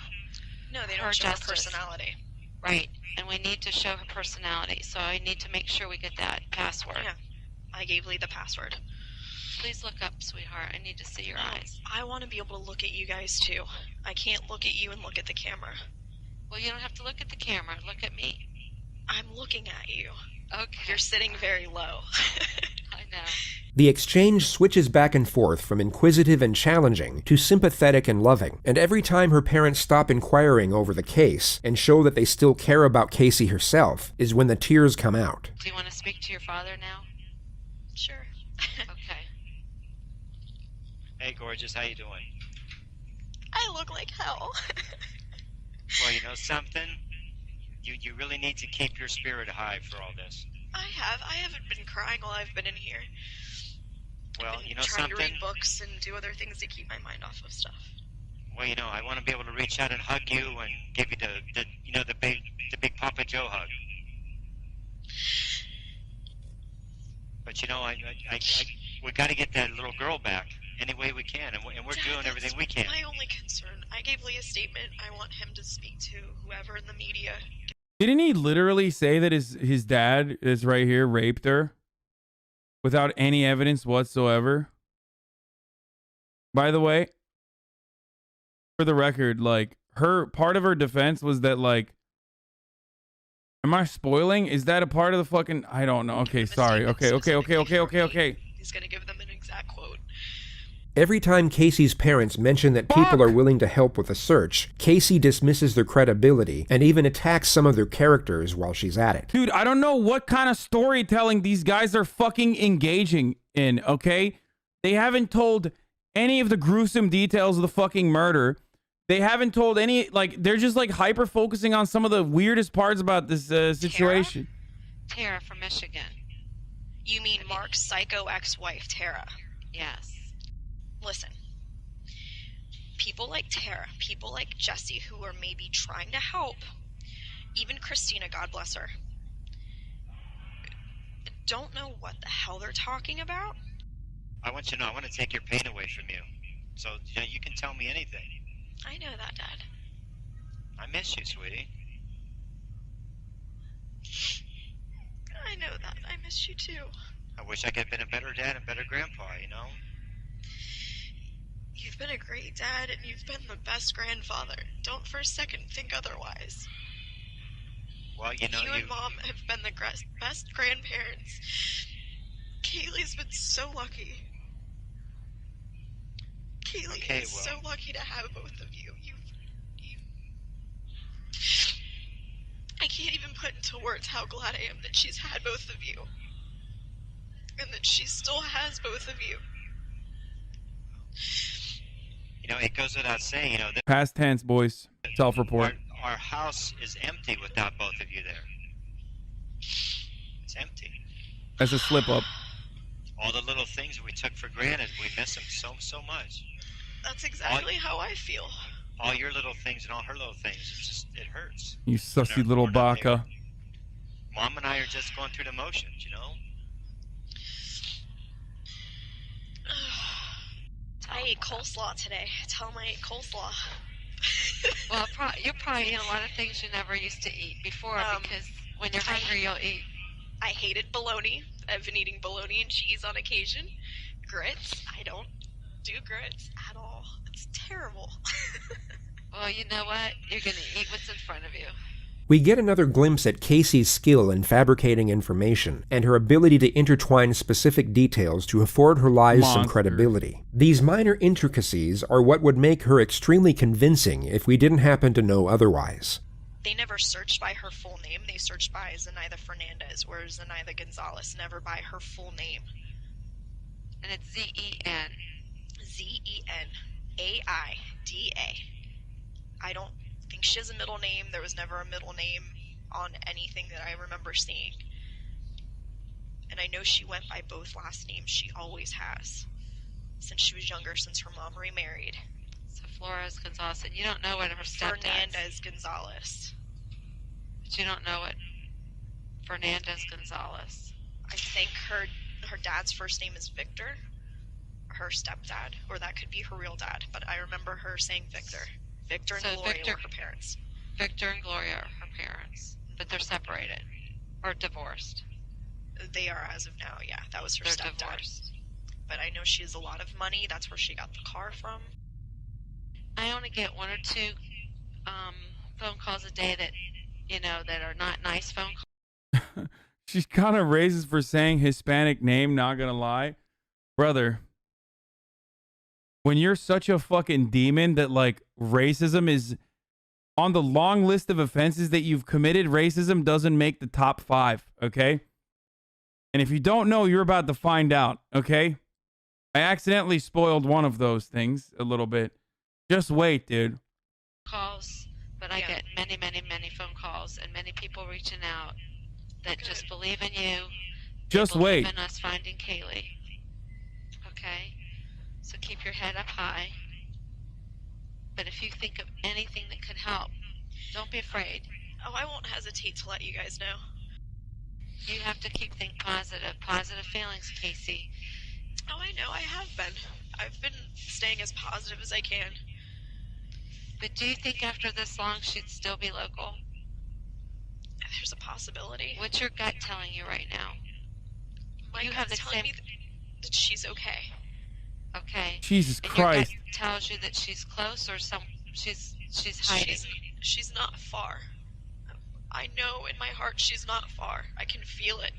No, they don't show her personality. Right, and we need to show her personality, so I need to make sure we get that password. Yeah, I gave Lee the password. Please look up, sweetheart. I need to see your eyes. I want to be able to look at you guys too. I can't look at you and look at the camera. Well, you don't have to look at the camera. Look at me. I'm looking at you. Okay. You're sitting very low. I know. The exchange switches back and forth from inquisitive and challenging to sympathetic and loving, and every time her parents stop inquiring over the case and show that they still care about Casey herself is when the tears come out. Do you want to speak to your father now? Sure. Okay. Hey, gorgeous, how you doing? I look like hell. Well, you know something? You really need to keep your spirit high for all this. I haven't been crying while I've been in here. Well, you know trying something? to read books and do other things to keep my mind off of stuff. Well, you know, I want to be able to reach out and hug you and give you the big Papa Joe hug. But you know, we got to get that little girl back any way we can, and we're Dad, doing everything we can. My only concern. I gave Lee a statement. I want him to speak to whoever in the media. Didn't he literally say that his dad is right here raped her without any evidence whatsoever? By the way, for the record, like, her part of her defense was that, like, am I spoiling? Is that a part of the fucking, I don't know. Okay, sorry. Okay. He's gonna give them an exact quote. Every time Casey's parents mention that people are willing to help with a search, Casey dismisses their credibility and even attacks some of their characters while she's at it. Dude, I don't know what kind of storytelling these guys are fucking engaging in, okay? They haven't told any of the gruesome details of the fucking murder. They haven't told any, like, they're just, like, hyper-focusing on some of the weirdest parts about this situation. Tara from Michigan. You mean Mark's psycho ex-wife, Tara? Yes. Listen. People like Tara, people like Jesse who are maybe trying to help, even Christina, God bless her, don't know what the hell they're talking about. I want you to know, I want to take your pain away from you. So, you know, you can tell me anything. I know that, Dad. I miss you, sweetie. I know that. I miss you too. I wish I could have been a better dad and better grandpa, you know? You've been a great dad and you've been the best grandfather. Don't for a second think otherwise. Well, you know, you and Mom have been the best grandparents. Kaylee's been so lucky. Kaylee is so lucky to have both of you. I can't even put into words how glad I am that she's had both of you. And that she still has both of you. You know, it goes without saying, you know, Past tense, boys. Self-report. our house is empty without both of you there. It's empty. That's a slip-up. All the little things we took for granted, we miss them so much. That's exactly how I feel. All your little things and all her little things, it hurts. You sussy little baka. Mom and I are just going through the motions, you know? I ate coleslaw today. Tell them I ate coleslaw. Well, you're probably eating a lot of things you never used to eat before because when you're hungry, you'll eat. I hated bologna. I've been eating bologna and cheese on occasion. Grits. I don't do grits at all. It's terrible. Well, you know what? You're going to eat what's in front of you. We get another glimpse at Casey's skill in fabricating information and her ability to intertwine specific details to afford her lies some credibility. These minor intricacies are what would make her extremely convincing if we didn't happen to know otherwise. They never searched by her full name. They searched by Zenaida Fernandez or Zenaida Gonzalez, never by her full name. And it's Z-E-N. Z-E-N-A-I-D-A. I don't think she has a middle name. There was never a middle name on anything that I remember seeing. And I know she went by both last names. She always has. Since she was younger, since her mom remarried. So Flores Gonzalez, and you don't know what her stepdad's... Fernandez Gonzalez. But you don't know what Fernandez Gonzalez. I think her dad's first name is Victor. Her stepdad. Or that could be her real dad. But I remember her saying Victor. Victor and Gloria were her parents. Victor and Gloria are her parents. But they're separated. Or divorced. They are as of now, yeah. That was her stepdad. Divorced. But I know she has a lot of money. That's where she got the car from. I only get one or two phone calls a day that, you know, that are not nice phone calls. She kind of raises for saying Hispanic name, not gonna lie. Brother, when you're such a fucking demon that, like, racism is on the long list of offenses that you've committed, racism doesn't make the top 5, okay? And if you don't know, you're about to find out, okay? I accidentally spoiled one of those things a little bit. Just wait, dude. Calls, but I get many, many, many phone calls and many people reaching out that just believe in you. Just they believe wait. in us finding Kaylee. Okay? So keep your head up high. But if you think of anything that could help, don't be afraid. Oh, I won't hesitate to let you guys know. You have to keep thinking positive feelings, Casey. Oh, I know, I have been. I've been staying as positive as I can. But do you think after this long she'd still be local? There's a possibility. What's your gut telling you right now? My You have gut's the telling same- me that she's okay. Okay. Jesus and Christ. Your gut tells you that she's close or she's hiding. She's not far. I know in my heart she's not far. I can feel it.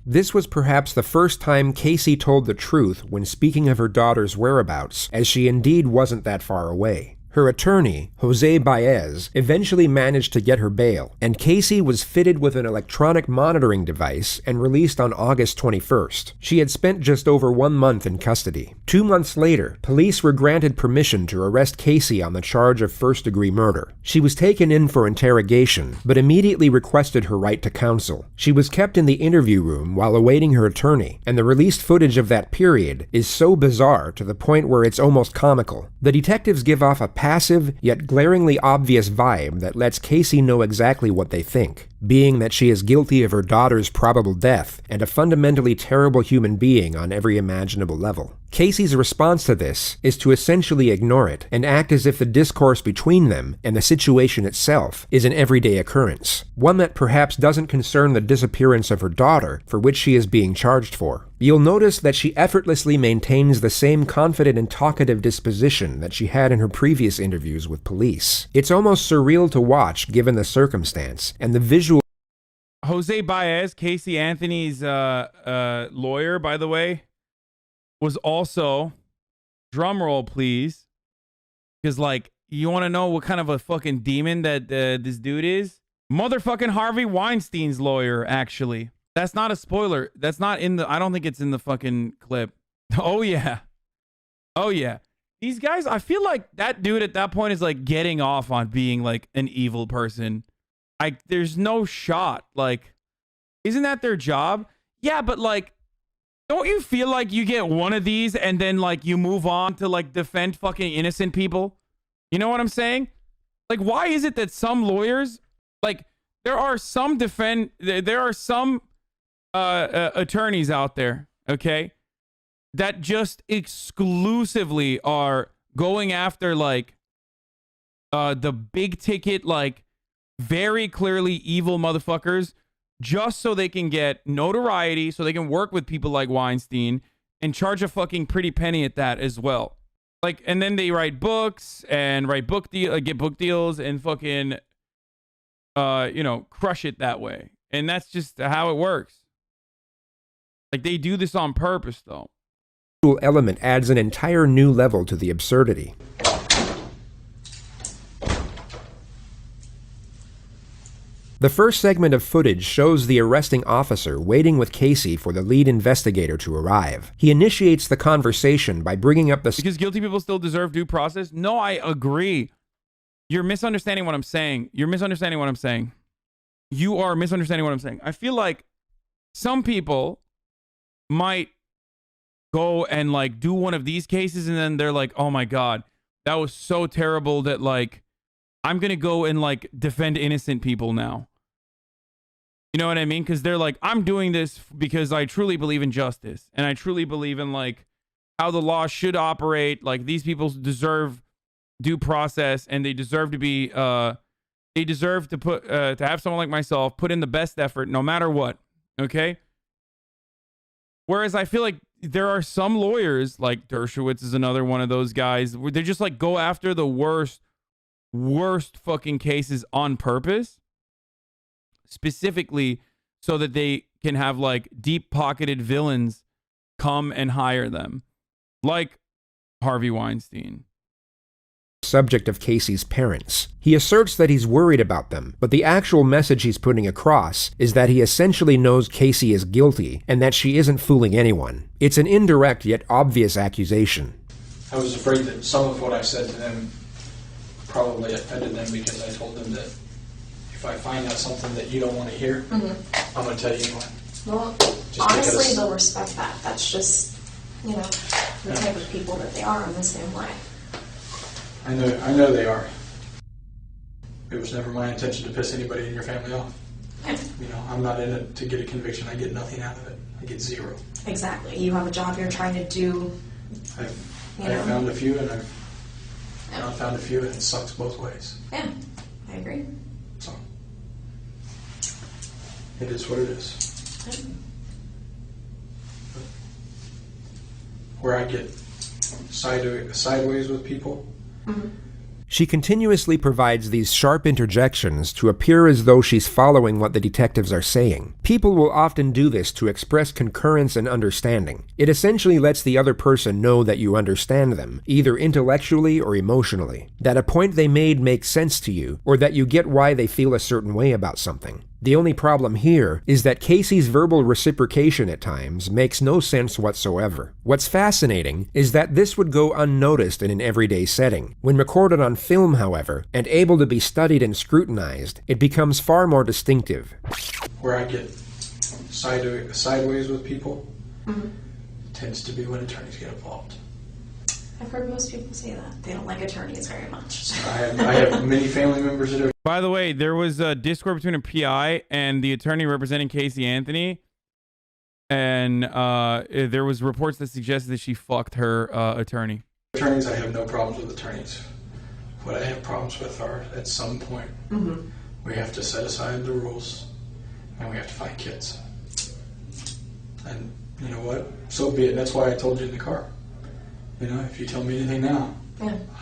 This was perhaps the first time Casey told the truth when speaking of her daughter's whereabouts, as she indeed wasn't that far away. Her attorney, Jose Baez, eventually managed to get her bail, and Casey was fitted with an electronic monitoring device and released on August 21st. She had spent just over 1 month in custody. 2 months later, police were granted permission to arrest Casey on the charge of first-degree murder. She was taken in for interrogation, but immediately requested her right to counsel. She was kept in the interview room while awaiting her attorney, and the released footage of that period is so bizarre to the point where it's almost comical. The detectives give off a passive, yet glaringly obvious vibe that lets Casey know exactly what they think, being that she is guilty of her daughter's probable death and a fundamentally terrible human being on every imaginable level. Casey's response to this is to essentially ignore it and act as if the discourse between them and the situation itself is an everyday occurrence, one that perhaps doesn't concern the disappearance of her daughter, for which she is being charged for. You'll notice that she effortlessly maintains the same confident and talkative disposition that she had in her previous interviews with police. It's almost surreal to watch given the circumstance, and the visual. Jose Baez, Casey Anthony's lawyer, by the way, was also, drum roll please, because like, you want to know what kind of a fucking demon that this dude is? Motherfucking Harvey Weinstein's lawyer, actually. That's not a spoiler. That's not in the, I don't think it's in the fucking clip. Oh yeah. Oh yeah. These guys, I feel like that dude at that point is like getting off on being like an evil person. There's no shot. Like, isn't that their job? Yeah, but like, don't you feel like you get one of these and then like you move on to like defend fucking innocent people? You know what I'm saying? Like, why is it that some lawyers, like, there are some attorneys out there, okay, that just exclusively are going after like the big ticket, like very clearly evil motherfuckers, just so they can get notoriety, so they can work with people like Weinstein and charge a fucking pretty penny at that as well. Like, and then they write books and get book deals and fucking crush it that way. And that's just how it works. Like, they do this on purpose, though. Element adds an entire new level to the absurdity. The first segment of footage shows the arresting officer waiting with Casey for the lead investigator to arrive. He initiates the conversation by bringing up the... Because guilty people still deserve due process? No, I agree. You're misunderstanding what I'm saying. You are misunderstanding what I'm saying. I feel like some people might go and like do one of these cases and then they're like, oh my God, that was so terrible that like, I'm going to go and like defend innocent people now. You know what I mean? Because they're like, I'm doing this because I truly believe in justice. And I truly believe in like how the law should operate. Like, these people deserve due process and they deserve to be, they deserve to put, to have someone like myself put in the best effort no matter what. Okay? Whereas I feel like there are some lawyers, like Dershowitz is another one of those guys, where they just like go after the worst fucking cases on purpose, specifically so that they can have like deep-pocketed villains come and hire them, like Harvey Weinstein. Subject of Casey's parents. He asserts that he's worried about them, but the actual message he's putting across is that he essentially knows Casey is guilty and that she isn't fooling anyone. It's an indirect yet obvious accusation. I was afraid that some of what I said to them probably offended them because I told them that if I find out something that you don't want to hear, I'm going to tell you anyway. Well, Just honestly, because- they'll respect that. That's just, the type of people that they are. I'm the same way. I know they are. It was never my intention to piss anybody in your family off. I'm not in it to get a conviction. I get nothing out of it. I get zero. Exactly. You have a job you're trying to do. I've found a few, and I've not found a few, and it sucks both ways. Yeah, I agree. So it is what it is. Where I get sideways with people. She continuously provides these sharp interjections to appear as though she's following what the detectives are saying. People will often do this to express concurrence and understanding. It essentially lets the other person know that you understand them, either intellectually or emotionally, that a point they made makes sense to you, or that you get why they feel a certain way about something. The only problem here is that Casey's verbal reciprocation at times makes no sense whatsoever. What's fascinating is that this would go unnoticed in an everyday setting. When recorded on film, however, and able to be studied and scrutinized, it becomes far more distinctive. Where I get sideways with people tends to be when attorneys get involved. I've heard most people say that. They don't like attorneys very much. I have many family members that are... By the way, there was a discord between a PI and the attorney representing Casey Anthony. And there was reports that suggested that she fucked her attorney. Attorneys, I have no problems with attorneys. What I have problems with are, at some point, we have to set aside the rules and we have to find kids. And you know what? So be it. That's why I told you in the car. If you tell me anything now,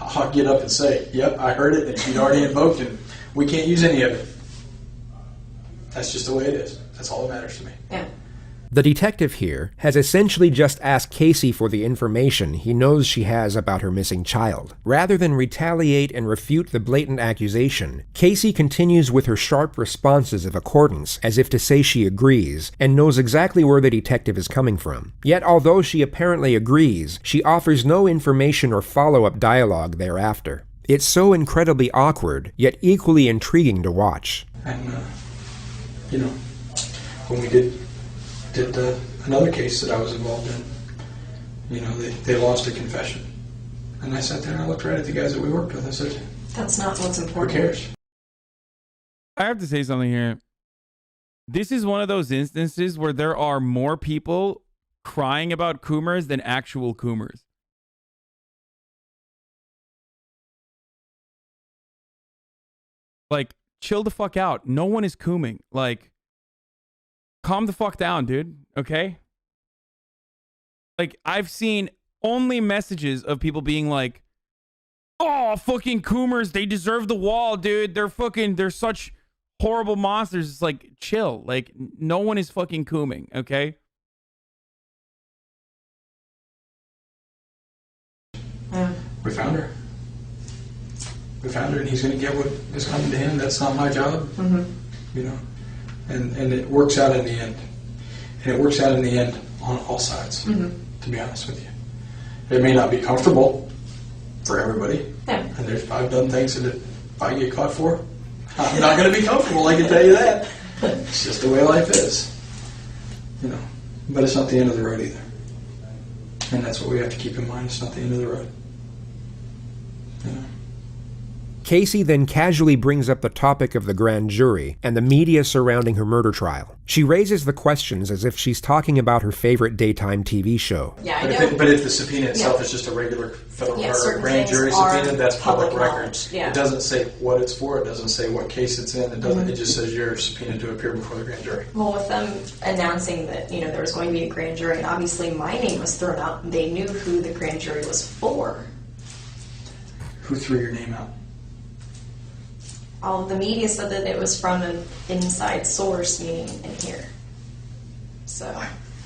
I'll get up and say, yep, I heard it, and she'd already invoked it. We can't use any of it. That's just the way it is. That's all that matters to me. Yeah. The detective here has essentially just asked Casey for the information he knows she has about her missing child. Rather than retaliate and refute the blatant accusation, Casey continues with her sharp responses of accordance, as if to say she agrees, and knows exactly where the detective is coming from. Yet although she apparently agrees, she offers no information or follow-up dialogue thereafter. It's so incredibly awkward, yet equally intriguing to watch. And, when we did another case that I was involved in, they lost a confession. And I sat there and I looked right at the guys that we worked with. I said, that's not what's important. Who cares? I have to say something here. This is one of those instances where there are more people crying about Coomers than actual Coomers. Like, chill the fuck out. No one is cooming. Like, calm the fuck down, dude. Okay? Like, I've seen only messages of people being like, oh, fucking Coomers, they deserve the wall, dude. They're such horrible monsters. It's like, chill. Like, no one is fucking cooming, okay? We found her. We found her, and he's going to get what is coming to him. That's not my job. And it works out in the end. And it works out in the end on all sides, to be honest with you. It may not be comfortable for everybody. Yeah. And I've done things that if I get caught for, I'm not going to be comfortable, I can tell you that. It's just the way life is. But it's not the end of the road either. And that's what we have to keep in mind. It's not the end of the road. Casey then casually brings up the topic of the grand jury and the media surrounding her murder trial. She raises the questions as if she's talking about her favorite daytime TV show. Yeah, I know. But if the subpoena itself is just a regular federal or grand jury subpoena, that's public record. Yeah. It doesn't say what it's for. It doesn't say what case it's in. It doesn't. It just says you're subpoenaed to appear before the grand jury. Well, with them announcing that there was going to be a grand jury, and obviously my name was thrown out, they knew who the grand jury was for. Who threw your name out? All of the media said that it was from an inside source, meaning in here. So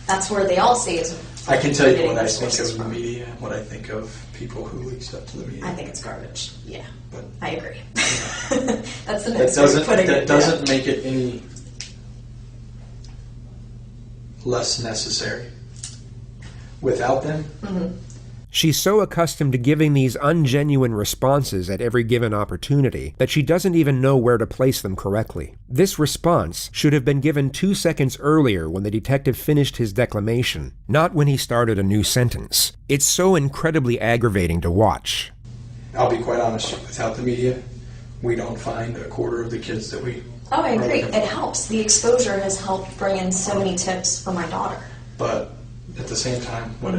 that's where they all say is. I can tell you what I think of the media and what I think of people who leak stuff to the media. I think it's garbage. Yeah, but I agree. That's the next way of putting it. That doesn't make it any less necessary. Without them. She's so accustomed to giving these ungenuine responses at every given opportunity that she doesn't even know where to place them correctly. This response should have been given 2 seconds earlier when the detective finished his declamation, not when he started a new sentence. It's so incredibly aggravating to watch. I'll be quite honest, without the media, we don't find a quarter of the kids that we... Oh, I agree. It helps. The exposure has helped bring in so many tips for my daughter. But at the same time, what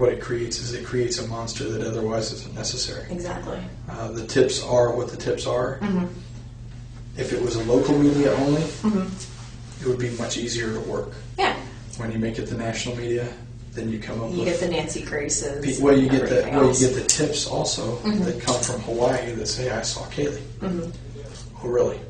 it creates is it creates a monster that otherwise isn't necessary. Exactly. The tips are what the tips are. If it was a local media only, it would be much easier to work. Yeah. When you make it the national media, then you come up with... You get the Nancy Graces. Well, you get the tips also that come from Hawaii that say, I saw Kaylee. Oh, really?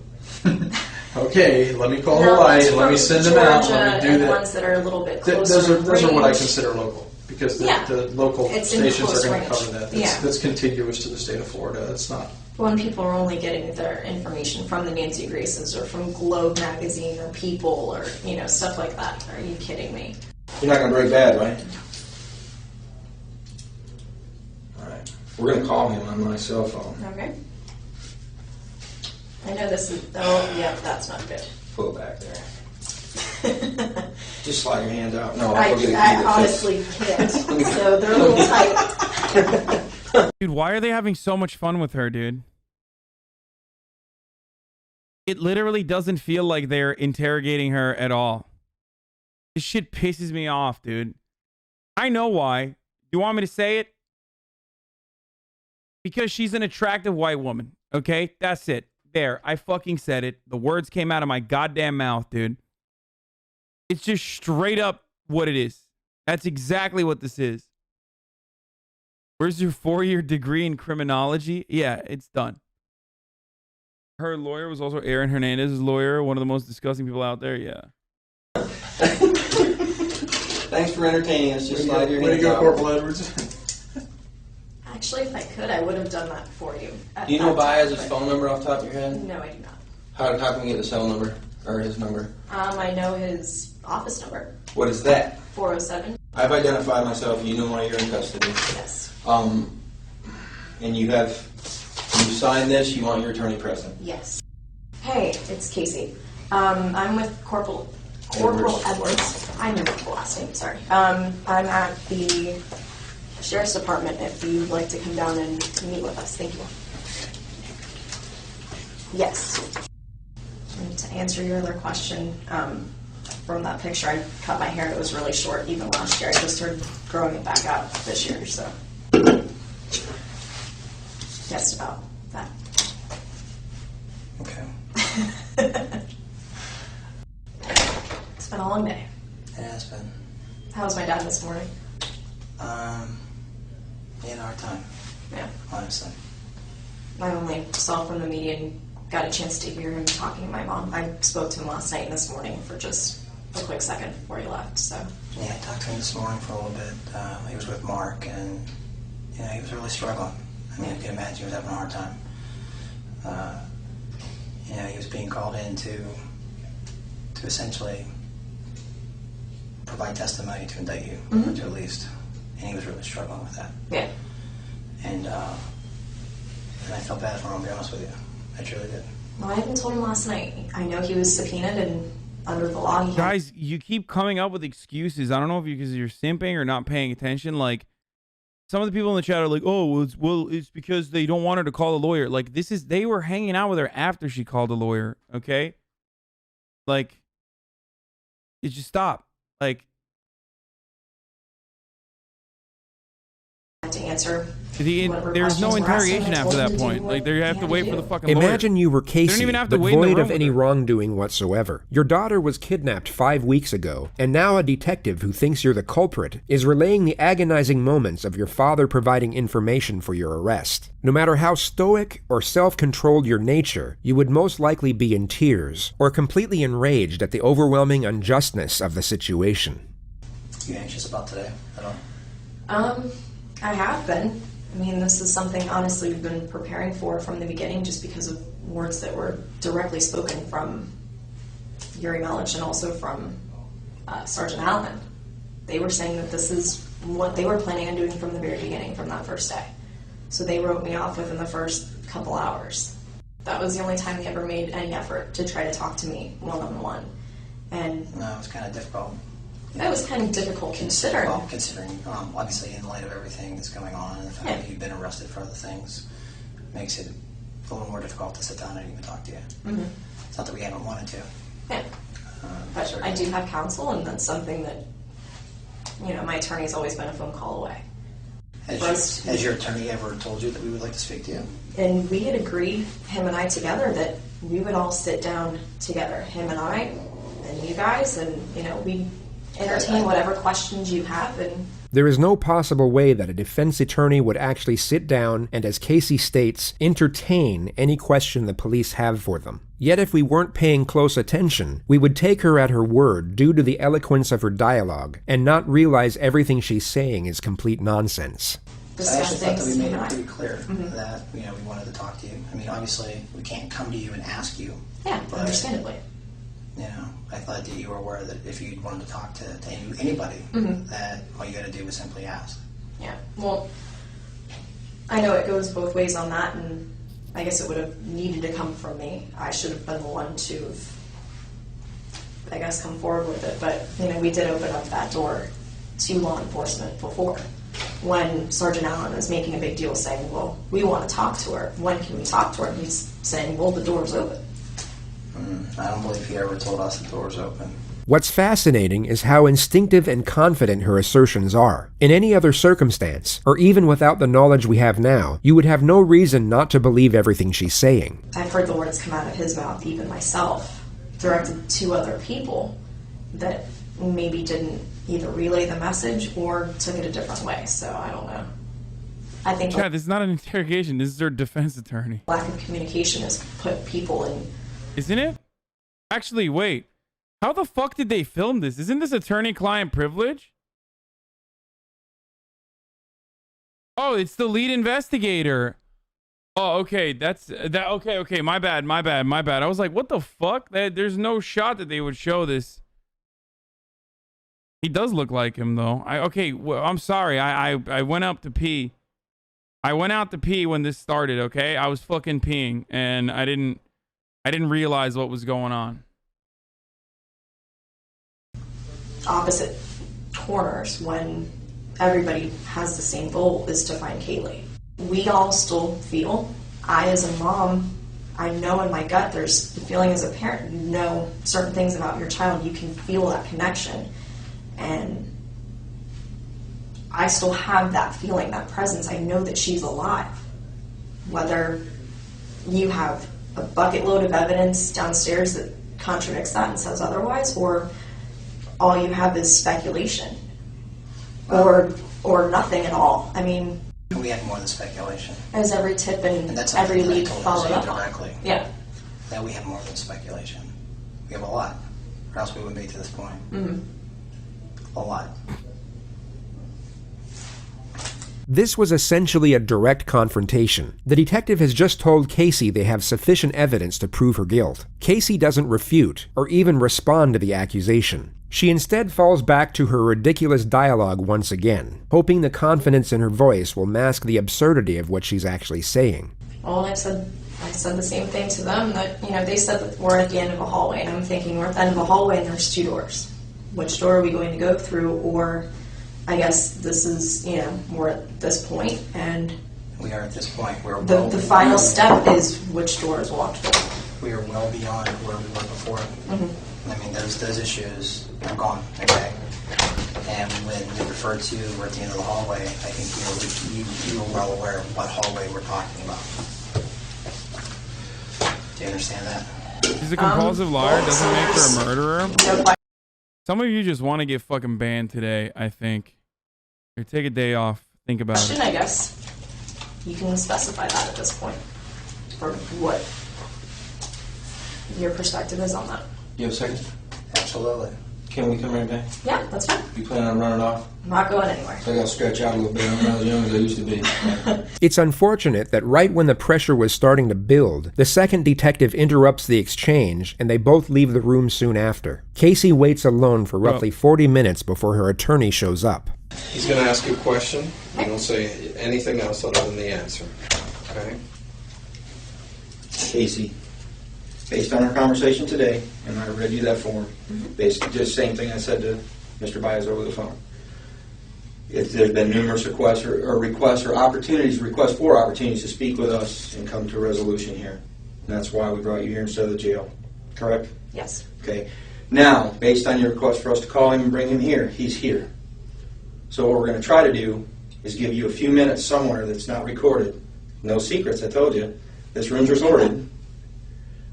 Okay, let me call Hawaii, let me send them out, let me do that. Ones that are a little bit closer those are what I consider local, because the local stations are going to cover that. That's contiguous to the state of Florida. It's not. When people are only getting their information from the Nancy Graces or from Globe magazine or People or stuff like that. Are you kidding me? You're not going to break bad, right? All right. We're going to call him on my cell phone. Okay. I know this is... Oh, yeah, that's not good. Pull it back there. Just slide your hands out. No, I honestly can't. So they're a little tight. Dude, why are they having so much fun with her, dude? It literally doesn't feel like they're interrogating her at all. This shit pisses me off, dude. I know why. You want me to say it? Because she's an attractive white woman. Okay? That's it. There. I fucking said it. The words came out of my goddamn mouth, dude. It's just straight up what it is. That's exactly what this is. Where's your 4-year degree in criminology? Yeah, it's done. Her lawyer was also Aaron Hernandez's lawyer, one of the most disgusting people out there. Yeah. Thanks for entertaining us. Just slide your hands out. Way to go, Corporal Edwards. Actually, if I could, I would have done that for you. Do you know Baez's phone number off the top of your head? No, I do not. How can we get the cell number or his number? I know his office number. What is that? 407. I've identified myself. You know why you're in custody. Yes. And you signed this. You want your attorney present. Yes. Hey, it's Casey. I'm with Corporal Edwards. I know the last name. Sorry. I'm at the Sheriff's Department. If you'd like to come down and meet with us, thank you. Yes. And to answer your other question, from that picture, I cut my hair. It was really short even last year. I just started growing it back out this year, so just about that. Okay. It's been a long day. It has been. How was my dad this morning? He had a hard time. Yeah. Honestly. I only saw from the media and got a chance to hear him talking to my mom. I spoke to him last night and this morning for just a quick second before he left, so. Yeah, I talked to him this morning for a little bit. He was with Mark, and he was really struggling. I mean, I can imagine he was having a hard time. He was being called in to essentially provide testimony to indict you, to at least, and he was really struggling with that. Yeah. And I felt bad for him, I'll be honest with you. I truly did. Well, I even told him last night. I know he was subpoenaed and under the law. Guys, you keep coming up with excuses. I don't know if because you're simping or not paying attention. Like, some of the people in the chat are like, "Oh, it's because they don't want her to call a lawyer." Like, they were hanging out with her after she called a lawyer. Okay, like, you just stop. Like, to answer. There's no interrogation after that point. Like, they have to wait for the fucking lawyer. Imagine you were Casey, They don't even have to but wait in the void room of with any her. wrongdoing whatsoever. Your daughter was kidnapped 5 weeks ago, and now a detective who thinks you're the culprit is relaying the agonizing moments of your father providing information for your arrest. No matter how stoic or self-controlled your nature, you would most likely be in tears or completely enraged at the overwhelming unjustness of the situation. You anxious about today at all? I have been. I mean, this is something, honestly, we've been preparing for from the beginning just because of words that were directly spoken from Yuri Melich and also from Sergeant Allen. They were saying that this is what they were planning on doing from the very beginning, from that first day. So they wrote me off within the first couple hours. That was the only time they ever made any effort to try to talk to me one-on-one. And no, it was kind of difficult. That was kind of difficult considering. Well, considering, obviously, in light of everything that's going on and the fact that you've been arrested for other things, makes it a little more difficult to sit down and even talk to you. Mm-hmm. It's not that we haven't wanted to. Yeah. But I do have counsel, and that's something that, my attorney's always been a phone call away. Has your attorney ever told you that we would like to speak to you? And we had agreed, him and I together, that we would all sit down together, him and I, and you guys, and, we entertain whatever questions you have. And there is no possible way that a defense attorney would actually sit down and, as Casey states, entertain any question the police have for them. Yet if we weren't paying close attention, we would take her at her word due to the eloquence of her dialogue and not realize everything she's saying is complete nonsense. I actually thought that we made it pretty clear that we wanted to talk to you. I mean, obviously, we can't come to you and ask you. Yeah, but, understandably. I thought that you were aware that if you wanted to talk to anybody, that all you got to do was simply ask. Yeah, well, I know it goes both ways on that, and I guess it would have needed to come from me. I should have been the one to, I guess, come forward with it. But, we did open up that door to law enforcement before, when Sergeant Allen was making a big deal saying, well, we want to talk to her. When can we talk to her? And he's saying, well, the door's open. I don't believe he ever told us the door's open. What's fascinating is how instinctive and confident her assertions are. In any other circumstance, or even without the knowledge we have now, you would have no reason not to believe everything she's saying. I've heard the words come out of his mouth, even myself, directed to other people that maybe didn't either relay the message or took it a different way, so I don't know. I think Chad, this is not an interrogation, this is their defense attorney. Lack of communication has put people in... Isn't it? Actually, wait. How the fuck did they film this? Isn't this attorney-client privilege? Oh, it's the lead investigator. Oh, okay. Okay. My bad. I was like, what the fuck? There's no shot that they would show this. He does look like him, though. I'm sorry. I went up to pee. I went out to pee when this started, okay? I was fucking peeing, and I didn't realize what was going on. Opposite corners when everybody has the same goal, is to find Kaylee. We all still feel, I as a mom, I know in my gut, there's the feeling as a parent, you know certain things about your child, you can feel that connection. And I still have that feeling, that presence. I know that she's alive. Whether you have a bucket load of evidence downstairs that contradicts that and says otherwise, or all you have is speculation, or nothing at all. I mean, we have more than speculation. As every tip and every lead followed up directly. on. Yeah. That we have more than speculation. We have a lot, or else we wouldn't be to this point. Mm-hmm. A lot. This was essentially a direct confrontation. The detective has just told Casey they have sufficient evidence to prove her guilt. Casey doesn't refute or even respond to the accusation. She instead falls back to her ridiculous dialogue once again, hoping the confidence in her voice will mask the absurdity of what she's actually saying. Well, I said the same thing to them, that, they said that we're at the end of a hallway, and I'm thinking we're at the end of a hallway and there's two doors. Which door are we going to go through? Or I guess this is, we're at this point, and we are at this point. The final step is which door is walked through. We are well beyond where we were before. Mm-hmm. I mean, those issues are gone, okay? And when you refer to we're at the end of the hallway, I think you are well aware of what hallway we're talking about. Do you understand that? She's a compulsive liar, doesn't make her a murderer. Some of you just want to get fucking banned today, I think. Here, take a day off. Think about it. I guess you can specify that at this point, for what your perspective is on that. You have a second? Absolutely. Can we come right back? Yeah, that's fine. You plan on running off? I'm not going anywhere. So I gotta stretch out a little bit. I'm not as young as I used to be. It's unfortunate that right when the pressure was starting to build, the second detective interrupts the exchange and they both leave the room soon after. Casey waits alone for roughly 40 minutes before her attorney shows up. He's going to ask you a question. You don't say anything else other than the answer. Okay? Casey, based on our conversation today, and I read you that form, basically just the same thing I said to Mr. Baez over the phone. If there's been numerous requests for opportunities to speak with us and come to a resolution here. And that's why we brought you here instead of the jail. Correct? Yes. Okay. Now, based on your request for us to call him and bring him here, he's here. So what we're going to try to do is give you a few minutes somewhere that's not recorded. No secrets, I told you. This room's recorded.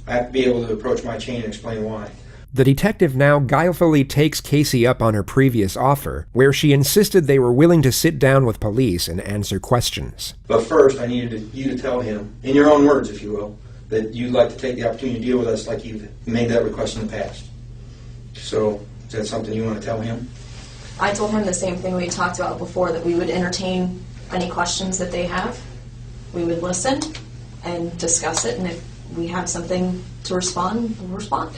I have to be able to approach my chain and explain why. The detective now guilefully takes Casey up on her previous offer, where she insisted they were willing to sit down with police and answer questions. But first, I needed you to tell him, in your own words, if you will, that you'd like to take the opportunity to deal with us like you've made that request in the past. So, is that something you want to tell him? I told him the same thing we talked about before, that we would entertain any questions that they have. We would listen and discuss it, and if we have something to respond, we'll respond.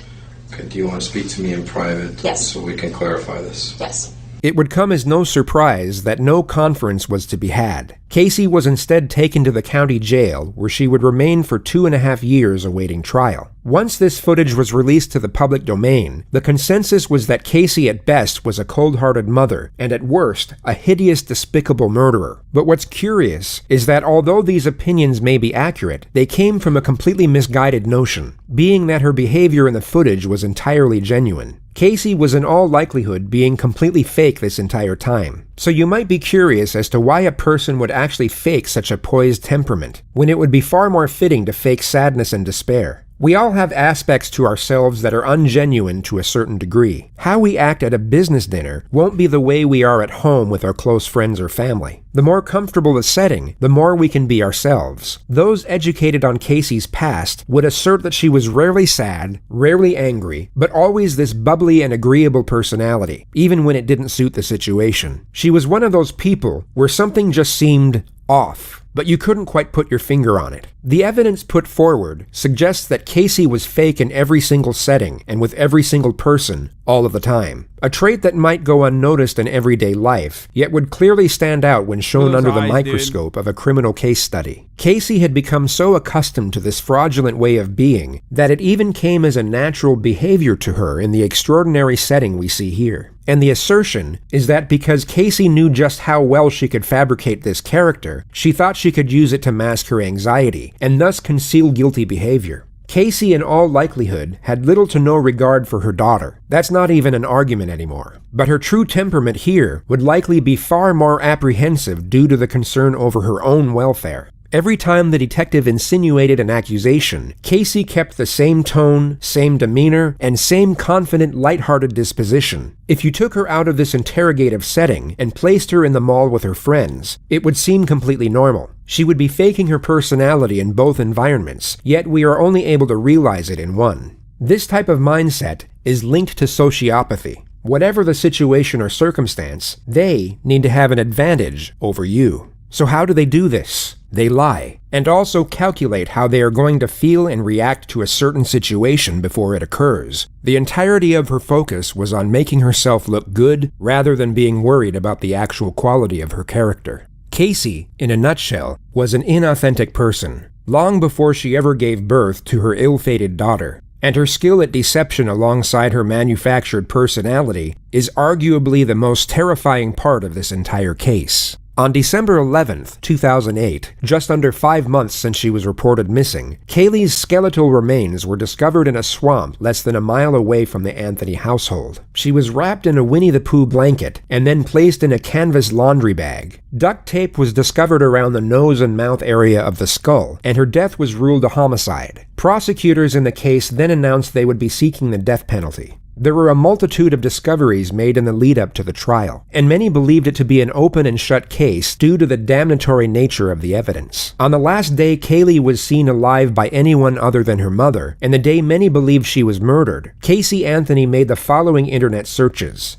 Okay, do you want to speak to me in private? Yes. So we can clarify this? Yes. It would come as no surprise that no conference was to be had. Casey was instead taken to the county jail, where she would remain for 2.5 years awaiting trial. Once this footage was released to the public domain, the consensus was that Casey at best was a cold-hearted mother, and at worst, a hideous, despicable murderer. But what's curious is that although these opinions may be accurate, they came from a completely misguided notion, being that her behavior in the footage was entirely genuine. Casey was in all likelihood being completely fake this entire time. So you might be curious as to why a person would actually fake such a poised temperament, when it would be far more fitting to fake sadness and despair. We all have aspects to ourselves that are ungenuine to a certain degree. How we act at a business dinner won't be the way we are at home with our close friends or family. The more comfortable the setting, the more we can be ourselves. Those educated on Casey's past would assert that she was rarely sad, rarely angry, but always this bubbly and agreeable personality, even when it didn't suit the situation. She was one of those people where something just seemed off, but you couldn't quite put your finger on it. The evidence put forward suggests that Casey was fake in every single setting and with every single person all of the time. A trait that might go unnoticed in everyday life, yet would clearly stand out when shown under the microscope of a criminal case study. Casey had become so accustomed to this fraudulent way of being that it even came as a natural behavior to her in the extraordinary setting we see here. And the assertion is that because Casey knew just how well she could fabricate this character, she thought she could use it to mask her anxiety, and thus conceal guilty behavior. Casey, in all likelihood, had little to no regard for her daughter. That's not even an argument anymore. But her true temperament here would likely be far more apprehensive due to the concern over her own welfare. Every time the detective insinuated an accusation, Casey kept the same tone, same demeanor, and same confident, lighthearted disposition. If you took her out of this interrogative setting and placed her in the mall with her friends, it would seem completely normal. She would be faking her personality in both environments, yet we are only able to realize it in one. This type of mindset is linked to sociopathy. Whatever the situation or circumstance, they need to have an advantage over you. So how do they do this? They lie, and also calculate how they are going to feel and react to a certain situation before it occurs. The entirety of her focus was on making herself look good rather than being worried about the actual quality of her character. Casey, in a nutshell, was an inauthentic person, long before she ever gave birth to her ill-fated daughter. And her skill at deception alongside her manufactured personality is arguably the most terrifying part of this entire case. On December 11th, 2008, just under 5 months since she was reported missing, Kaylee's skeletal remains were discovered in a swamp less than a mile away from the Anthony household. She was wrapped in a Winnie the Pooh blanket and then placed in a canvas laundry bag. Duct tape was discovered around the nose and mouth area of the skull, and her death was ruled a homicide. Prosecutors in the case then announced they would be seeking the death penalty. There were a multitude of discoveries made in the lead-up to the trial, and many believed it to be an open and shut case due to the damnatory nature of the evidence. On the last day Kaylee was seen alive by anyone other than her mother, and the day many believed she was murdered, Casey Anthony made the following internet searches.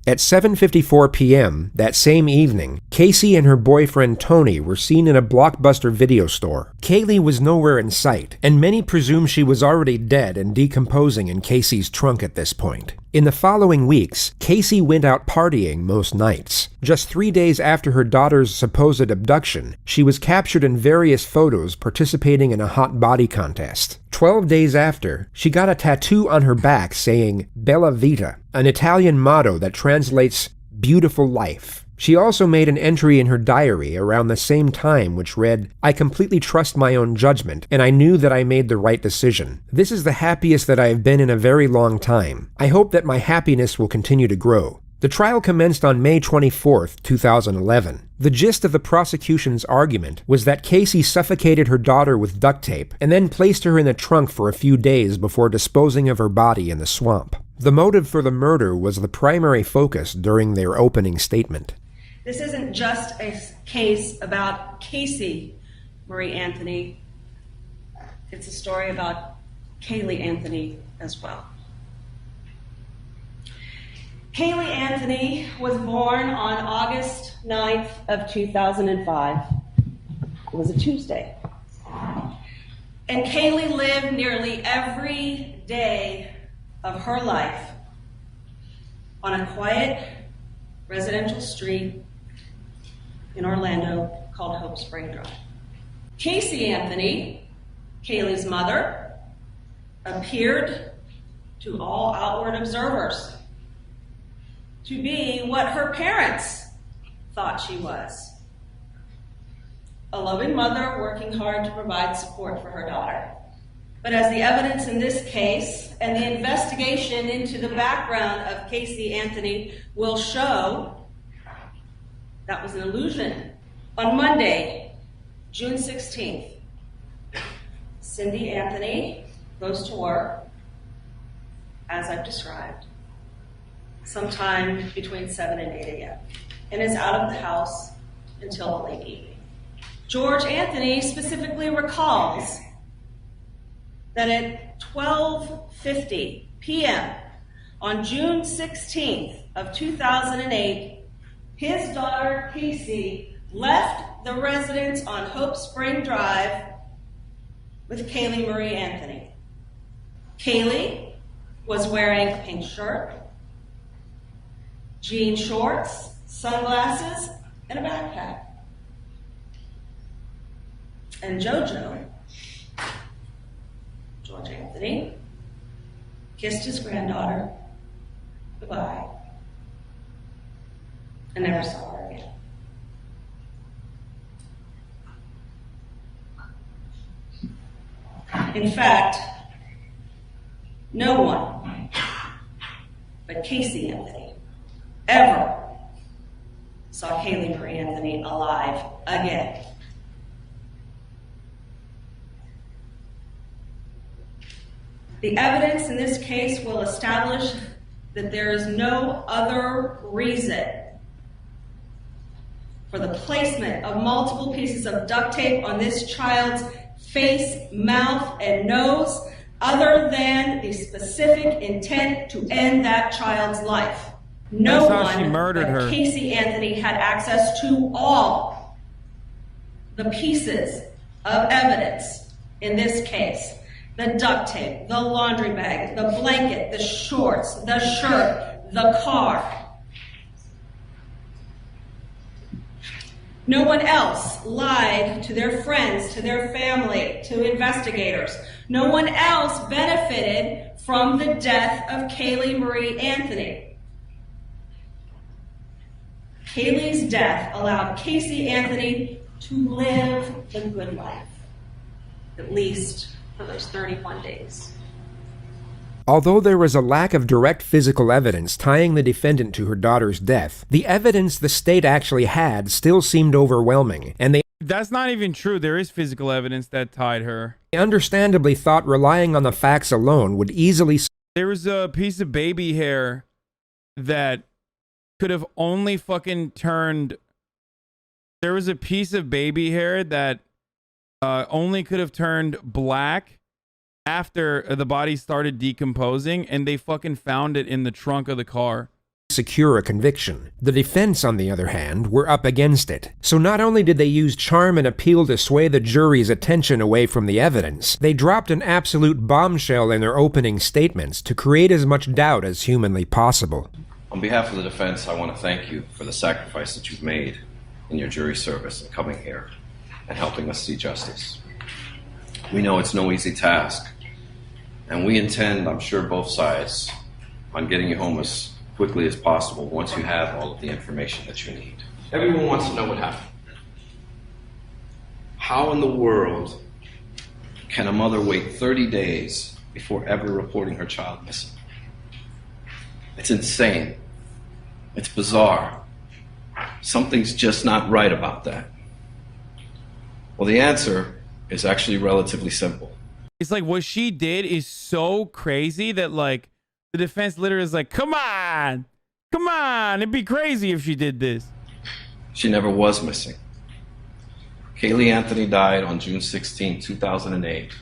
At 7:54 p.m. that same evening, Casey and her boyfriend Tony were seen in a Blockbuster video store. Kaylee was nowhere in sight, and many presume she was already dead and decomposing in Casey's trunk at this point. In the following weeks, Casey went out partying most nights. Just 3 days after her daughter's supposed abduction, she was captured in various photos participating in a hot body contest. 12 days after, she got a tattoo on her back saying Bella Vita, an Italian motto that translates beautiful life. She also made an entry in her diary around the same time which read, "I completely trust my own judgment, and I knew that I made the right decision. This is the happiest that I have been in a very long time. I hope that my happiness will continue to grow." The trial commenced on May 24, 2011. The gist of the prosecution's argument was that Casey suffocated her daughter with duct tape and then placed her in the trunk for a few days before disposing of her body in the swamp. The motive for the murder was the primary focus during their opening statement. This isn't just a case about Casey Marie Anthony. It's a story about Kaylee Anthony as well. Kaylee Anthony was born on August 9th of 2005. It was a Tuesday. And Kaylee lived nearly every day of her life on a quiet residential street in Orlando called Hope Spring Drive. Casey Anthony, Kaylee's mother, appeared to all outward observers to be what her parents thought she was. A loving mother working hard to provide support for her daughter. But as the evidence in this case and the investigation into the background of Casey Anthony will show, that was an illusion. On Monday, June 16th, Cindy Anthony goes to work, as I've described, sometime between 7 and 8 a.m., and is out of the house until the late evening. George Anthony specifically recalls that at 12:50 p.m. on June 16th of 2008, his daughter Casey left the residence on Hope Spring Drive with Kaylee Marie Anthony. Kaylee was wearing a pink shirt, jean shorts, sunglasses, and a backpack. And Jojo, George Anthony, kissed his granddaughter goodbye and never saw her again. In fact, no one but Casey Anthony ever saw Kaylee Marie Anthony alive again. The evidence in this case will establish that there is no other reason for the placement of multiple pieces of duct tape on this child's face, mouth, and nose other than the specific intent to end that child's life. No one but Casey Anthony had access to all the pieces of evidence in this case. The duct tape, the laundry bag, the blanket, the shorts, the shirt, the car. No one else lied to their friends, to their family, to investigators. No one else benefited from the death of Kaylee Marie Anthony. Kaylee's death allowed Casey Anthony to live the good life, at least for those 31 days. Although there was a lack of direct physical evidence tying the defendant to her daughter's death, the evidence the state actually had still seemed overwhelming, and they That's not even true. There is physical evidence that tied her. understandably thought relying on the facts alone would easily... There was a piece of baby hair that could have only fucking turned... There was a piece of baby hair that only could have turned black after the body started decomposing, and they fucking found it in the trunk of the car. secure a conviction. The defense, on the other hand, were up against it. So not only did they use charm and appeal to sway the jury's attention away from the evidence, they dropped an absolute bombshell in their opening statements to create as much doubt as humanly possible. On behalf of the defense, I want to thank you for the sacrifice that you've made in your jury service and coming here and helping us see justice. We know it's no easy task, and we intend, I'm sure both sides, on getting you home as quickly as possible once you have all of the information that you need. Everyone wants to know what happened. How in the world can a mother wait 30 days before ever reporting her child missing? It's insane. It's bizarre. Something's just not right about that. Well, the answer is actually relatively simple. It's like what she did is so crazy that like the defense literally is like, come on, it'd be crazy if she did this. She never was missing. Kaylee Anthony died on June 16, 2008,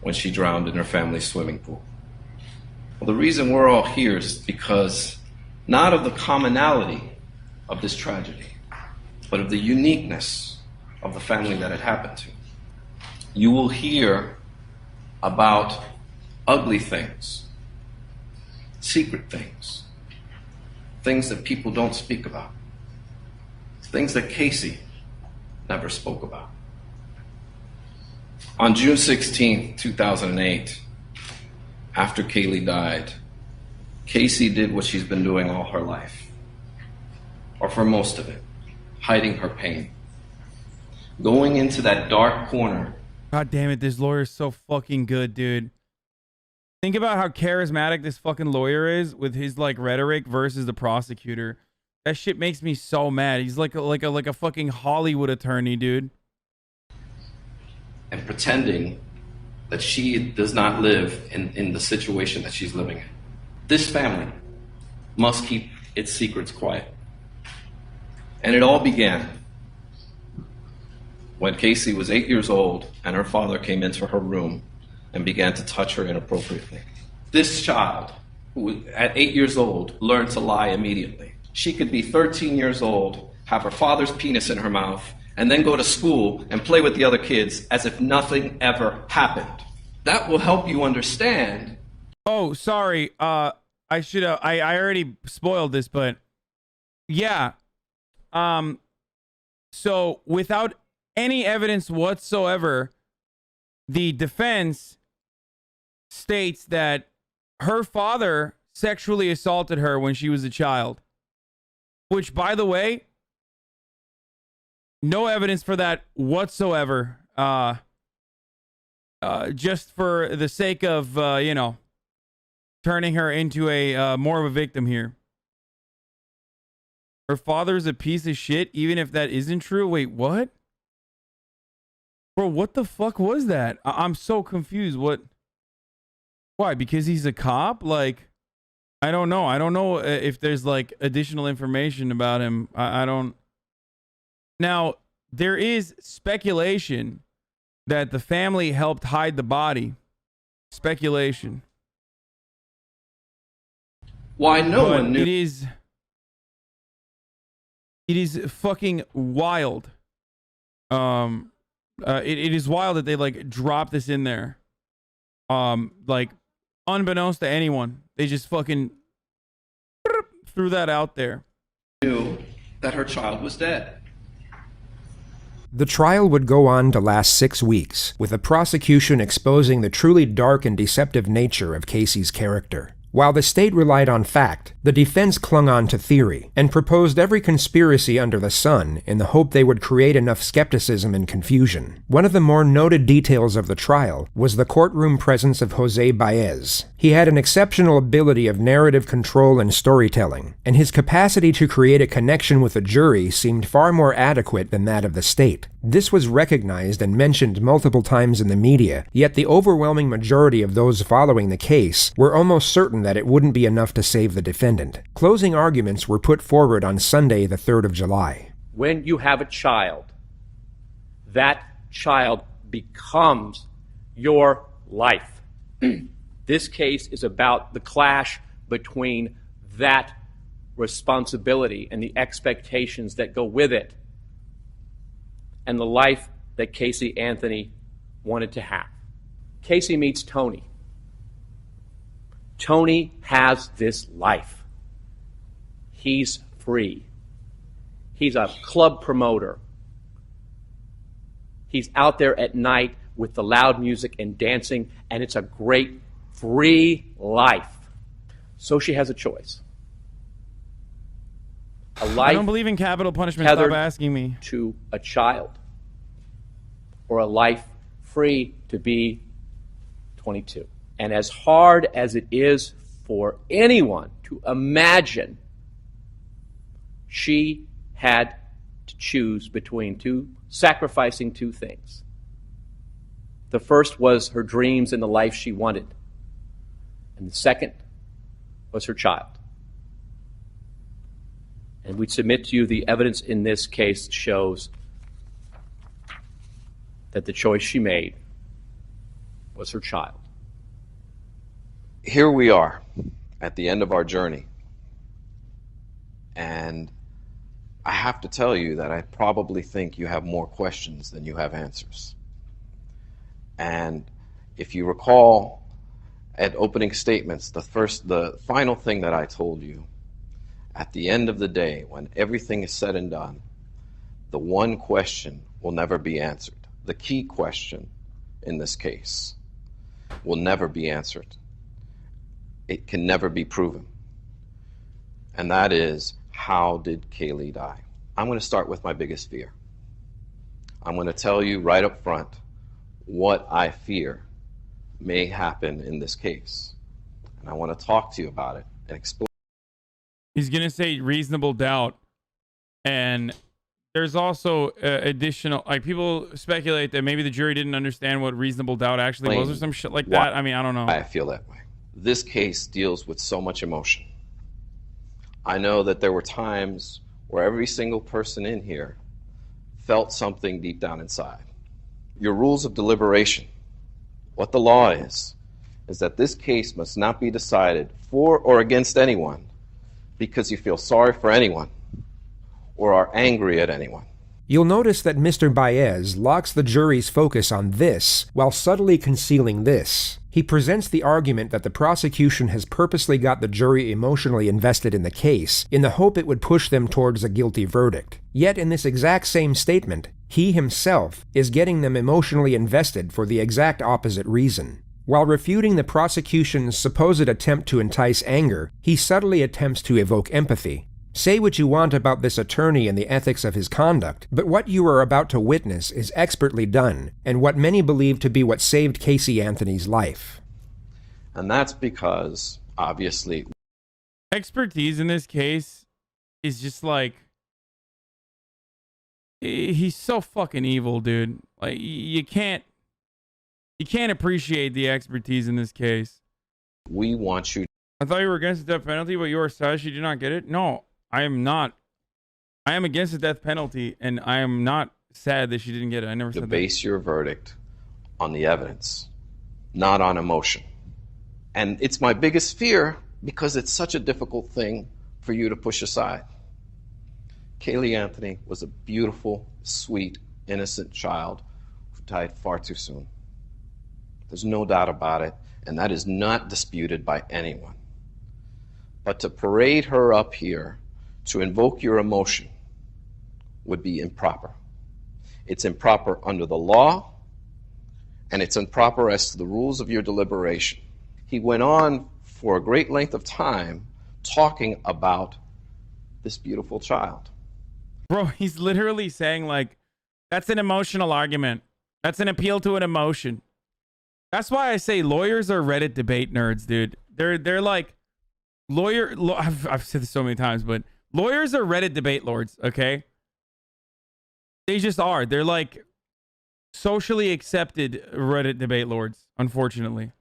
when she drowned in her family's swimming pool. Well, the reason we're all here is because not of the commonality of this tragedy, but of the uniqueness of the family that it happened to. You will hear about ugly things, secret things, things that people don't speak about, things that Casey never spoke about. On June 16, 2008, after Kaylee died, Casey did what she's been doing all her life, or for most of it, hiding her pain. Going into that dark corner. God damn it, this lawyer is so fucking good, dude. Think about how charismatic this fucking lawyer is with his like rhetoric versus the prosecutor. That shit makes me so mad. He's like a fucking Hollywood attorney, dude. And pretending that she does not live in the situation that she's living in. This family must keep its secrets quiet. And it all began when Casey was 8 years old and her father came into her room and began to touch her inappropriately. This child, who at 8 years old, learned to lie immediately. She could be 13 years old, have her father's penis in her mouth, and then go to school and play with the other kids as if nothing ever happened. That will help you understand. Oh, sorry. I already spoiled this, but yeah. So without any evidence whatsoever, the defense states that her father sexually assaulted her when she was a child. Which, by the way, no evidence for that whatsoever. Just for the sake of, turning her into a more of a victim here. Her father's a piece of shit, even if that isn't true. Wait, what? Bro, what the fuck was that? I'm so confused. What? Why? Because he's a cop? Like, I don't know. I don't know if there's like additional information about him. I don't. Now, there is speculation that the family helped hide the body. Speculation. Why no one knew? It is fucking wild. It is wild that they like dropped this in there. Like unbeknownst to anyone, they just fucking threw that out there. Knew that her child was dead. The trial would go on to last 6 weeks, with the prosecution exposing the truly dark and deceptive nature of Casey's character. While the state relied on fact, the defense clung on to theory, and proposed every conspiracy under the sun in the hope they would create enough skepticism and confusion. One of the more noted details of the trial was the courtroom presence of Jose Baez. He had an exceptional ability of narrative control and storytelling, and his capacity to create a connection with the jury seemed far more adequate than that of the state. This was recognized and mentioned multiple times in the media, yet the overwhelming majority of those following the case were almost certain that it wouldn't be enough to save the defendant. Closing arguments were put forward on Sunday, the 3rd of July. When you have a child, that child becomes your life. This case is about the clash between that responsibility and the expectations that go with it, and the life that Casey Anthony wanted to have. Casey meets Tony. Tony has this life. He's free. He's a club promoter. He's out there at night with the loud music and dancing, and it's a great, free life. So she has a choice. A life I don't believe in capital punishment. Stop asking me. To a child, or a life free to be 22. And as hard as it is for anyone to imagine, she had to choose between sacrificing two things. The first was her dreams and the life she wanted. And the second was her child. And we submit to you the evidence in this case shows that the choice she made was her child. Here we are at the end of our journey. And I have to tell you that I probably think you have more questions than you have answers. And if you recall at opening statements, the final thing that I told you, at the end of the day, when everything is said and done, the one question will never be answered. The key question in this case will never be answered. It can never be proven. And that is, how did Kaylee die? I'm going to start with my biggest fear. I'm going to tell you right up front what I fear may happen in this case. And I want to talk to you about it and explain. He's going to say reasonable doubt. And there's also additional, like, people speculate that maybe the jury didn't understand what reasonable doubt actually was or some shit like that. I mean, I don't know. I feel that way. This case deals with so much emotion. I know that there were times where every single person in here felt something deep down inside. Your rules of deliberation, what the law is that this case must not be decided for or against anyone because you feel sorry for anyone or are angry at anyone. You'll notice that Mr. Baez locks the jury's focus on this while subtly concealing this. He presents the argument that the prosecution has purposely got the jury emotionally invested in the case in the hope it would push them towards a guilty verdict. Yet in this exact same statement, he himself is getting them emotionally invested for the exact opposite reason. While refuting the prosecution's supposed attempt to entice anger, he subtly attempts to evoke empathy. Say what you want about this attorney and the ethics of his conduct, but what you are about to witness is expertly done, and what many believe to be what saved Casey Anthony's life. And that's because, obviously, expertise in this case is just like, he's so fucking evil, dude. Like, you can't appreciate the expertise in this case. We want you. I thought you were against the death penalty, but you are sad she did not get it. No, I am not. I am against the death penalty, and I am not sad that she didn't get it. I never said that. To base your verdict on the evidence, not on emotion. And it's my biggest fear because it's such a difficult thing for you to push aside. Kaylee Anthony was a beautiful, sweet, innocent child who died far too soon. There's no doubt about it, and that is not disputed by anyone. But to parade her up here, to invoke your emotion, would be improper. It's improper under the law, and it's improper as to the rules of your deliberation. He went on for a great length of time talking about this beautiful child. Bro, he's literally saying, like, that's an emotional argument. That's an appeal to an emotion. That's why I say lawyers are Reddit debate nerds, dude. They're like, I've said this so many times, but lawyers are Reddit debate lords, okay? They just are. They're like socially accepted Reddit debate lords, unfortunately.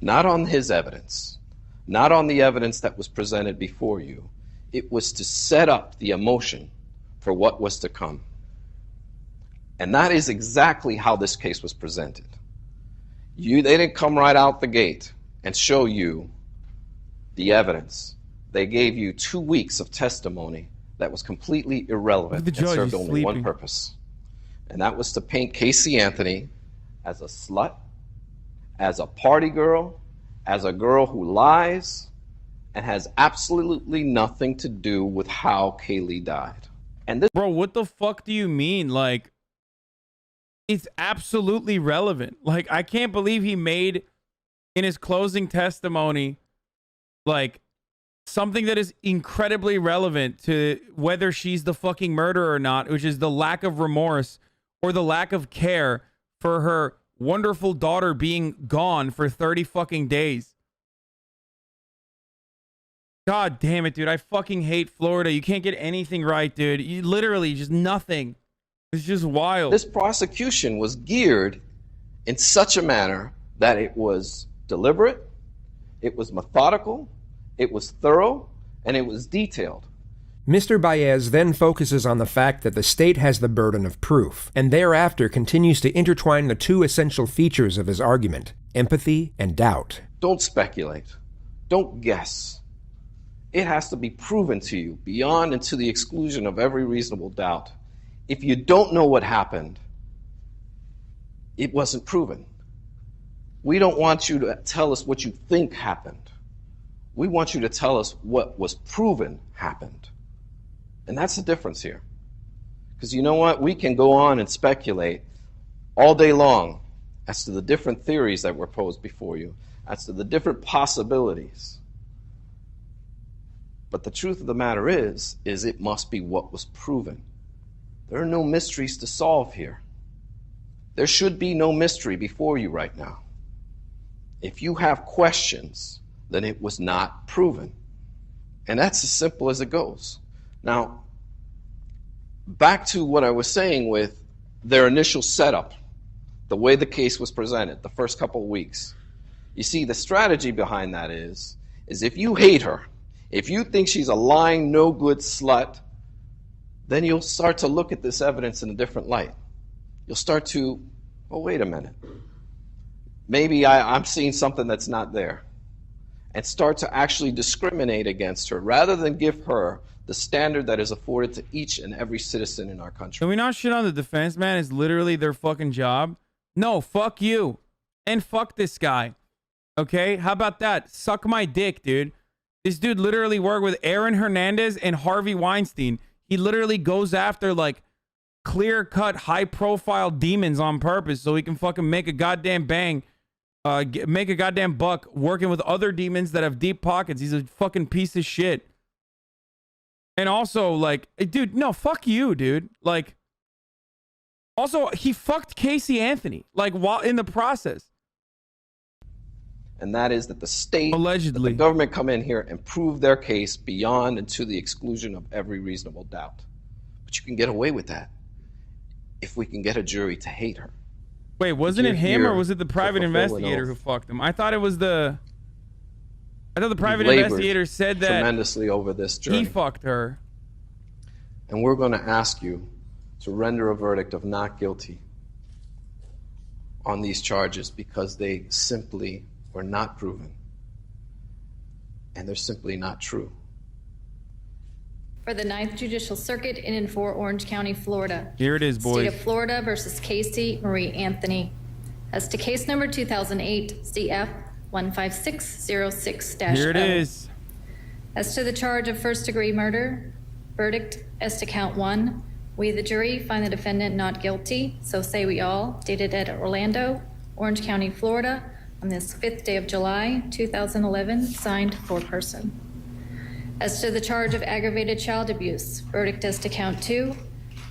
Not on his evidence, not on the evidence that was presented before you. It was to set up the emotion for what was to come. And that is exactly how this case was presented. They didn't come right out the gate and show you the evidence They gave you 2 weeks of testimony that was completely irrelevant and served only one purpose. And that was to paint Casey Anthony as a slut, as a party girl, as a girl who lies, and has absolutely nothing to do with how Kaylee died. And this— Bro, what the fuck do you mean? Like, it's absolutely relevant. Like, I can't believe he made in his closing testimony, like, something that is incredibly relevant to whether she's the fucking murderer or not, which is the lack of remorse or the lack of care for her wonderful daughter being gone for 30 fucking days. God damn it, dude. I fucking hate Florida. You can't get anything right, dude. You literally just nothing. It's just wild. This prosecution was geared in such a manner that it was deliberate, it was methodical, it was thorough, and it was detailed. Mr. Baez then focuses on the fact that the state has the burden of proof, and thereafter continues to intertwine the two essential features of his argument, empathy and doubt. Don't speculate. Don't guess. It has to be proven to you beyond and to the exclusion of every reasonable doubt. If you don't know what happened, it wasn't proven. We don't want you to tell us what you think happened. We want you to tell us what was proven happened. And that's the difference here. Because you know what? We can go on and speculate all day long as to the different theories that were posed before you, as to the different possibilities. But the truth of the matter is it must be what was proven. There are no mysteries to solve here. There should be no mystery before you right now. If you have questions, then it was not proven. And that's as simple as it goes. Now, back to what I was saying with their initial setup, the way the case was presented, the first couple of weeks. You see, the strategy behind that is if you hate her, if you think she's a lying, no-good slut, then you'll start to look at this evidence in a different light. You'll start to, oh, wait a minute. Maybe I'm seeing something that's not there. And start to actually discriminate against her rather than give her the standard that is afforded to each and every citizen in our country. Can we not shit on the defense, man? It's literally their fucking job. No, fuck you. And fuck this guy. Okay? How about that? Suck my dick, dude. This dude literally worked with Aaron Hernandez and Harvey Weinstein. He literally goes after, like, clear-cut, high-profile demons on purpose so he can fucking make a goddamn bang. Make a goddamn buck working with other demons that have deep pockets. He's a fucking piece of shit. And also, like, dude, no, fuck you, dude. Like, also, he fucked Casey Anthony, like, while in the process. And that is that the state, allegedly, the government come in here and prove their case beyond and to the exclusion of every reasonable doubt. But you can get away with that if we can get a jury to hate her. Wait, wasn't it him or was it the private investigator who fucked him? I thought it was the... I thought the private investigator said that tremendously over this journey. He fucked her. And we're going to ask you to render a verdict of not guilty on these charges because they simply were not proven. And they're simply not true. For the 9th Judicial Circuit in and for Orange County, Florida. Here it is, boys. State of Florida versus Casey Marie Anthony. As to case number 2008 CF 15606-0. Here it is. As to the charge of first-degree murder, verdict as to count 1, we the jury find the defendant not guilty, so say we all, dated at Orlando, Orange County, Florida, on this 5th day of July, 2011, signed foreperson. As to the charge of aggravated child abuse, verdict as to count 2,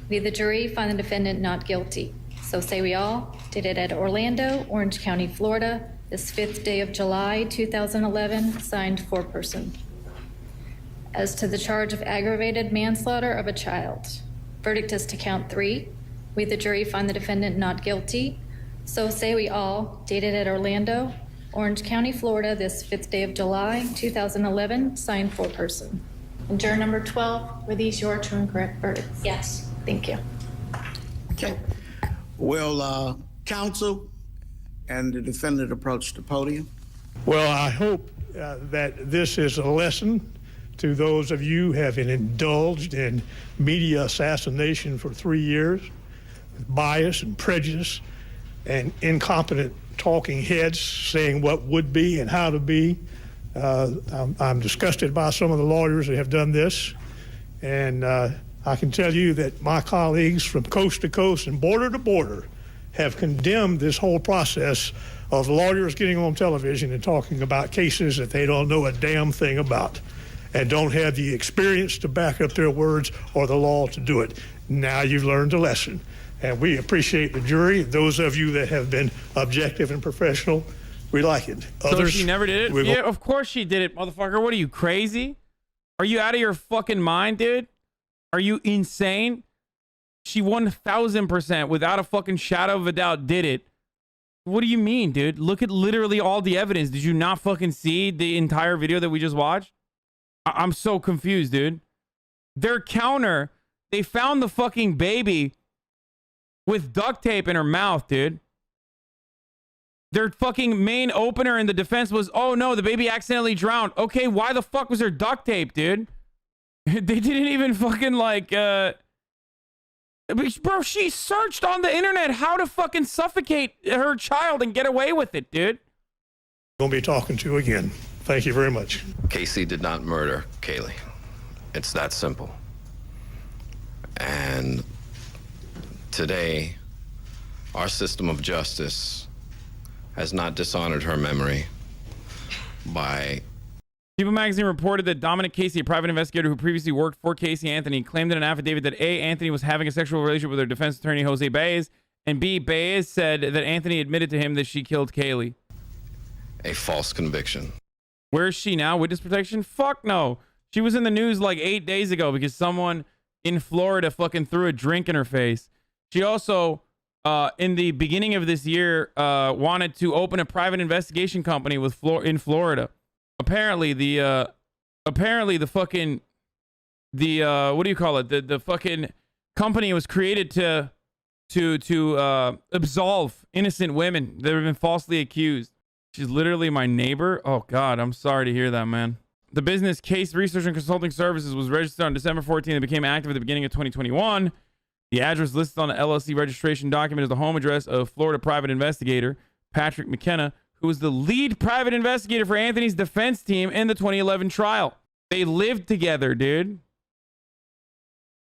we the jury find the defendant not guilty. So say we all, dated at Orlando, Orange County, Florida, this 5th day of July, 2011, signed foreperson. As to the charge of aggravated manslaughter of a child, verdict as to count 3, we the jury find the defendant not guilty. So say we all, dated at Orlando, Orange County, Florida, this 5th day of July, 2011, signed foreperson. And juror number 12, were these your true and correct verdicts? Yes. Thank you. Okay. Will counsel and the defendant approach the podium? Well, I hope that this is a lesson to those of you who have indulged in media assassination for 3 years, with bias and prejudice and incompetent talking heads saying what would be and how to be. I'm disgusted by some of the lawyers that have done this, and I can tell you that my colleagues from coast to coast and border to border have condemned this whole process of lawyers getting on television and talking about cases that they don't know a damn thing about and don't have the experience to back up their words or the law to do it. Now you've learned a lesson, and we appreciate the jury. Those of you that have been objective and professional, we like it. So she never did it? Yeah, of course she did it, motherfucker. What are you, crazy? Are you out of your fucking mind, dude? Are you insane? She 1000% without a fucking shadow of a doubt did it. What do you mean, dude? Look at literally all the evidence. Did you not fucking see the entire video that we just watched? I'm so confused, dude. Their counter, they found the fucking baby with duct tape in her mouth, dude. Their fucking main opener in the defense was, oh no, the baby accidentally drowned. Okay, why the fuck was there duct tape, dude? They didn't even fucking like, bro, she searched on the internet how to fucking suffocate her child and get away with it, dude. Gonna be talking to you again. Thank you very much. Casey did not murder Kaylee. It's that simple. And today, our system of justice has not dishonored her memory by... People magazine reported that Dominic Casey, a private investigator who previously worked for Casey Anthony, claimed in an affidavit that A, Anthony was having a sexual relationship with her defense attorney, Jose Baez, and B, Baez said that Anthony admitted to him that she killed Kaylee. A false conviction. Where is she now? Witness protection? Fuck no. She was in the news like 8 days ago because someone in Florida fucking threw a drink in her face. She also, in the beginning of this year, wanted to open a private investigation company in Florida. Apparently the fucking, what do you call it? The fucking company was created to absolve innocent women that have been falsely accused. She's literally my neighbor. Oh God, I'm sorry to hear that, man. The business Case Research and Consulting Services was registered on December 14th and became active at the beginning of 2021. The address listed on the LLC registration document is the home address of Florida private investigator Patrick McKenna, who was the lead private investigator for Anthony's defense team in the 2011 trial. They lived together, dude.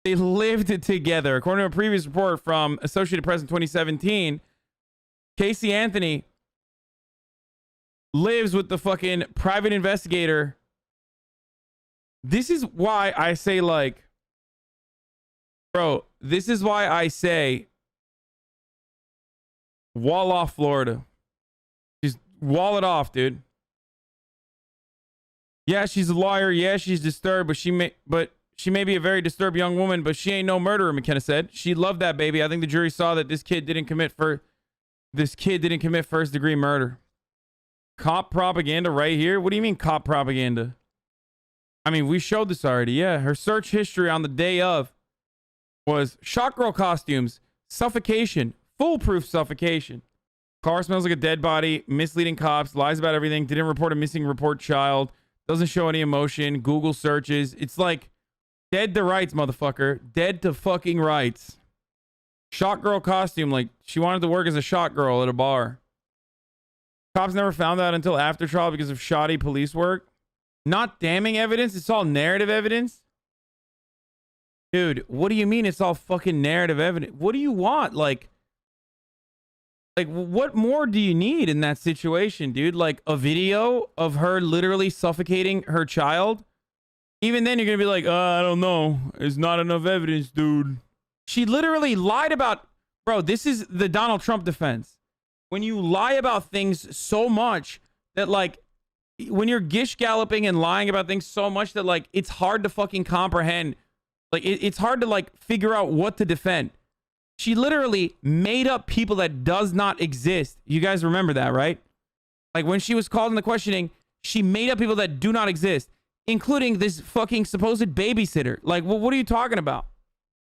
They lived together. According to a previous report from Associated Press in 2017, Casey Anthony lives with the fucking private investigator. This is why I say, like, bro, this is why I say wall off Florida. Just wall it off, dude. Yeah, she's a liar. Yeah, she's disturbed, but she may be a very disturbed young woman, but she ain't no murderer, McKenna said. She loved that baby. I think the jury saw that this kid didn't commit first degree murder. Cop propaganda right here? What do you mean cop propaganda? I mean, we showed this already. Yeah, her search history on the day of was shock girl costumes, suffocation, foolproof suffocation. Car smells like a dead body, misleading cops, lies about everything, didn't report a missing report child, doesn't show any emotion, Google searches. It's like dead to rights, motherfucker. Dead to fucking rights. Shock girl costume, like she wanted to work as a shot girl at a bar. Cops never found out until after trial because of shoddy police work. Not damning evidence. It's all narrative evidence. Dude, what do you mean it's all fucking narrative evidence? What do you want? Like what more do you need in that situation, dude? Like a video of her literally suffocating her child? Even then you're going to be like, I don't know. It's not enough evidence, dude. She literally lied about... Bro, this is the Donald Trump defense. When you lie about things so much that, like, when you're gish galloping and lying about things so much that, like, it's hard to fucking comprehend. Like, it's hard to, like, figure out what to defend. She literally made up people that does not exist. You guys remember that, right? Like, when she was called in the questioning, she made up people that do not exist, including this fucking supposed babysitter. Like, what are you talking about?